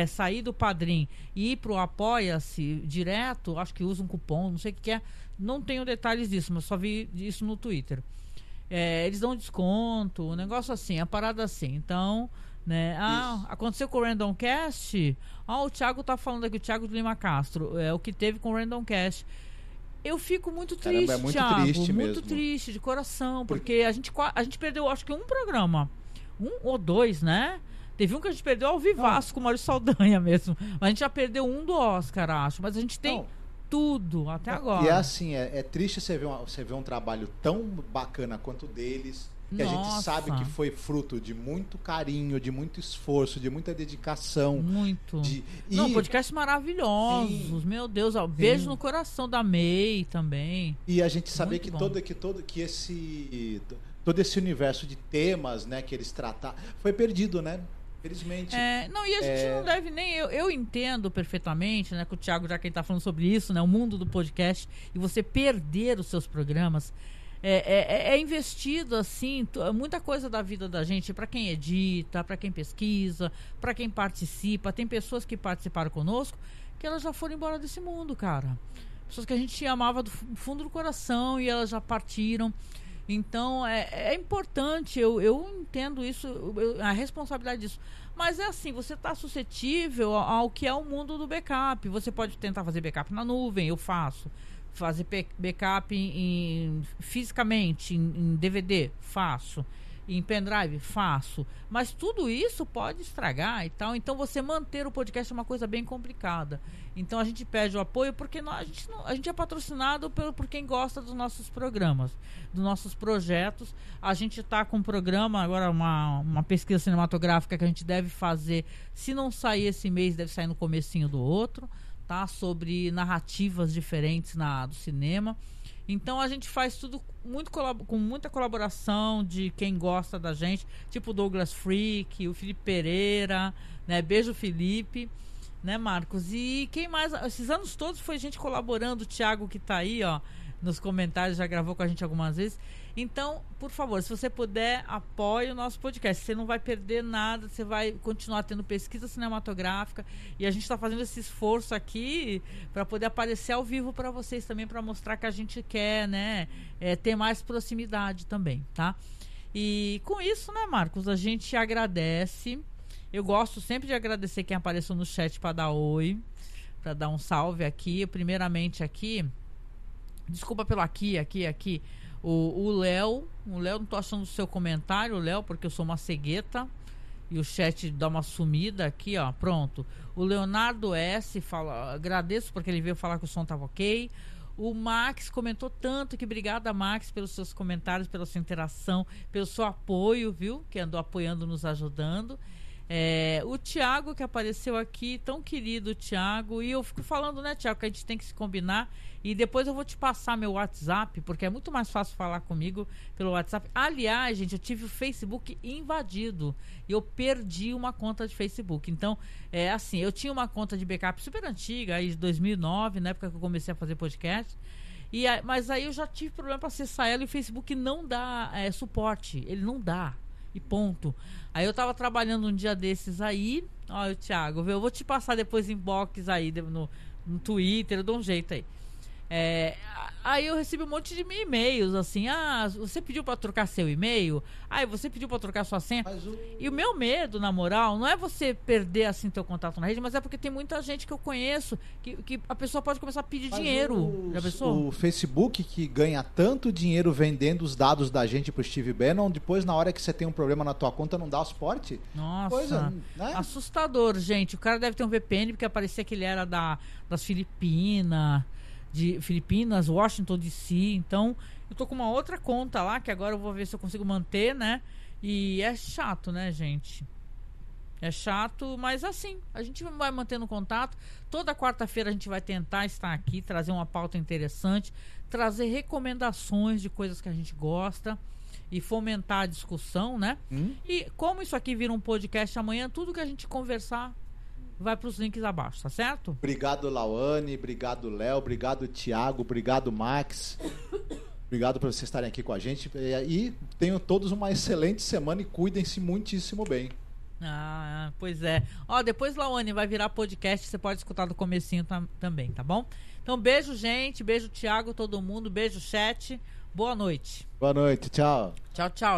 Speaker 1: sair do Padrim e ir pro Apoia-se direto, acho que usa um cupom, não sei o que é, não tenho detalhes disso, mas só vi isso no Twitter. Eles dão desconto, um negócio assim, a parada assim. Então, né? Aconteceu com o Random Cast. O Thiago tá falando aqui, o Thiago de Lima Castro, o que teve com o Random Cast. Eu fico muito triste,
Speaker 2: Caramba, é muito
Speaker 1: Thiago,
Speaker 2: triste
Speaker 1: muito
Speaker 2: mesmo.
Speaker 1: triste, de coração, porque a gente perdeu, acho que um programa, um ou dois, né? Teve um que a gente perdeu ao vivaço com o Maurício Saldanha mesmo. A gente já perdeu um do Oscar, acho. Mas a gente tem tudo até agora.
Speaker 2: E é assim, é triste você ver um trabalho tão bacana quanto o deles. Que a gente sabe que foi fruto de muito carinho, de muito esforço, de muita dedicação.
Speaker 1: Muito. Podcasts maravilhosos. Sim. Meu Deus, beijo no coração da May também.
Speaker 2: E a gente saber que todo esse universo de temas, né, que eles trataram foi perdido, né? Felizmente.
Speaker 1: E a gente não deve nem... Eu entendo perfeitamente, né, que o Thiago, já quem tá falando sobre isso, né, o mundo do podcast, e você perder os seus programas, é investido, assim, muita coisa da vida da gente, para quem edita, para quem pesquisa, para quem participa. Tem pessoas que participaram conosco, que elas já foram embora desse mundo, cara. pessoas que a gente amava do fundo do coração e elas já partiram. Então é importante, eu entendo isso, a responsabilidade disso. Mas é assim, você está suscetível ao que é o mundo do backup. Você pode tentar fazer backup na nuvem, eu faço. Fazer backup fisicamente, em DVD, faço. Em pendrive, faço. Mas tudo isso pode estragar e tal. Então você manter o podcast é uma coisa bem complicada. Então a gente pede o apoio porque a gente é patrocinado por quem gosta dos nossos programas, dos nossos projetos. A gente está com um programa, agora uma pesquisa cinematográfica que a gente deve fazer. Se não sair esse mês, deve sair no comecinho do outro, tá? Sobre narrativas diferentes do cinema. Então a gente faz tudo com muita colaboração de quem gosta da gente, tipo o Douglas Freak, o Felipe Pereira, né? Beijo, Felipe, né, Marcos? E quem mais? Esses anos todos foi gente colaborando, o Thiago que tá aí, ó, nos comentários, já gravou com a gente algumas vezes. Então, por favor, se você puder, apoie o nosso podcast. Você não vai perder nada, você vai continuar tendo pesquisa cinematográfica. E a gente está fazendo esse esforço aqui para poder aparecer ao vivo para vocês também, para mostrar que a gente quer, né, ter mais proximidade também, tá? E com isso, né, Marcos, a gente agradece. Eu gosto sempre de agradecer quem apareceu no chat para dar oi, para dar um salve aqui. Primeiramente aqui, desculpa pelo aqui. O Léo, não tô achando o seu comentário, Léo, porque eu sou uma cegueta e o chat dá uma sumida aqui, ó, pronto. O Leonardo S fala, agradeço porque ele veio falar que o som tava ok. O Max comentou tanto, que obrigada, Max, pelos seus comentários, pela sua interação, pelo seu apoio, viu, que andou apoiando, nos ajudando. O Thiago, que apareceu aqui, tão querido, Thiago. E eu fico falando, né, Thiago, que a gente tem que se combinar. E depois eu vou te passar meu WhatsApp, porque é muito mais fácil falar comigo pelo WhatsApp. Aliás, gente, eu tive o Facebook invadido. E eu perdi uma conta de Facebook. Então, assim, eu tinha uma conta de backup super antiga, aí de 2009, na época que eu comecei a fazer podcast. Mas aí eu já tive problema para acessar ela e o Facebook não dá suporte. Ele não dá. E ponto. Aí eu tava trabalhando um dia desses aí. Olha, Thiago, eu vou te passar depois inbox aí no Twitter, eu dou um jeito aí. Aí eu recebi um monte de e-mails assim, você pediu pra trocar seu e-mail? Você pediu pra trocar sua senha? E o meu medo, na moral, não é você perder assim teu contato na rede, mas é porque tem muita gente que eu conheço que a pessoa pode começar a pedir dinheiro. Já pensou?
Speaker 2: O Facebook, que ganha tanto dinheiro vendendo os dados da gente pro Steve Bannon, depois na hora que você tem um problema na tua conta não dá o suporte?
Speaker 1: Nossa,
Speaker 2: né?
Speaker 1: Assustador, gente. O cara deve ter um VPN porque parecia que ele era das Filipinas, Washington DC. Então eu tô com uma outra conta lá, que agora eu vou ver se eu consigo manter, né? E é chato, né, gente? É chato, mas assim, a gente vai mantendo contato. Toda quarta-feira a gente vai tentar estar aqui, trazer uma pauta interessante, trazer recomendações de coisas que a gente gosta e fomentar a discussão, né? E como isso aqui vira um podcast amanhã, tudo que a gente conversar vai para os links abaixo, tá certo?
Speaker 2: Obrigado, Lawane, obrigado, Léo, obrigado, Thiago, obrigado, Max. Obrigado por vocês estarem aqui com a gente. E tenham todos uma excelente semana e cuidem-se muitíssimo bem.
Speaker 1: Pois é. Depois, Lawane, vai virar podcast, você pode escutar do comecinho também, tá bom? Então, beijo, gente, beijo, Thiago, todo mundo, beijo, chat, boa noite.
Speaker 2: Boa noite, tchau.
Speaker 1: Tchau, tchau.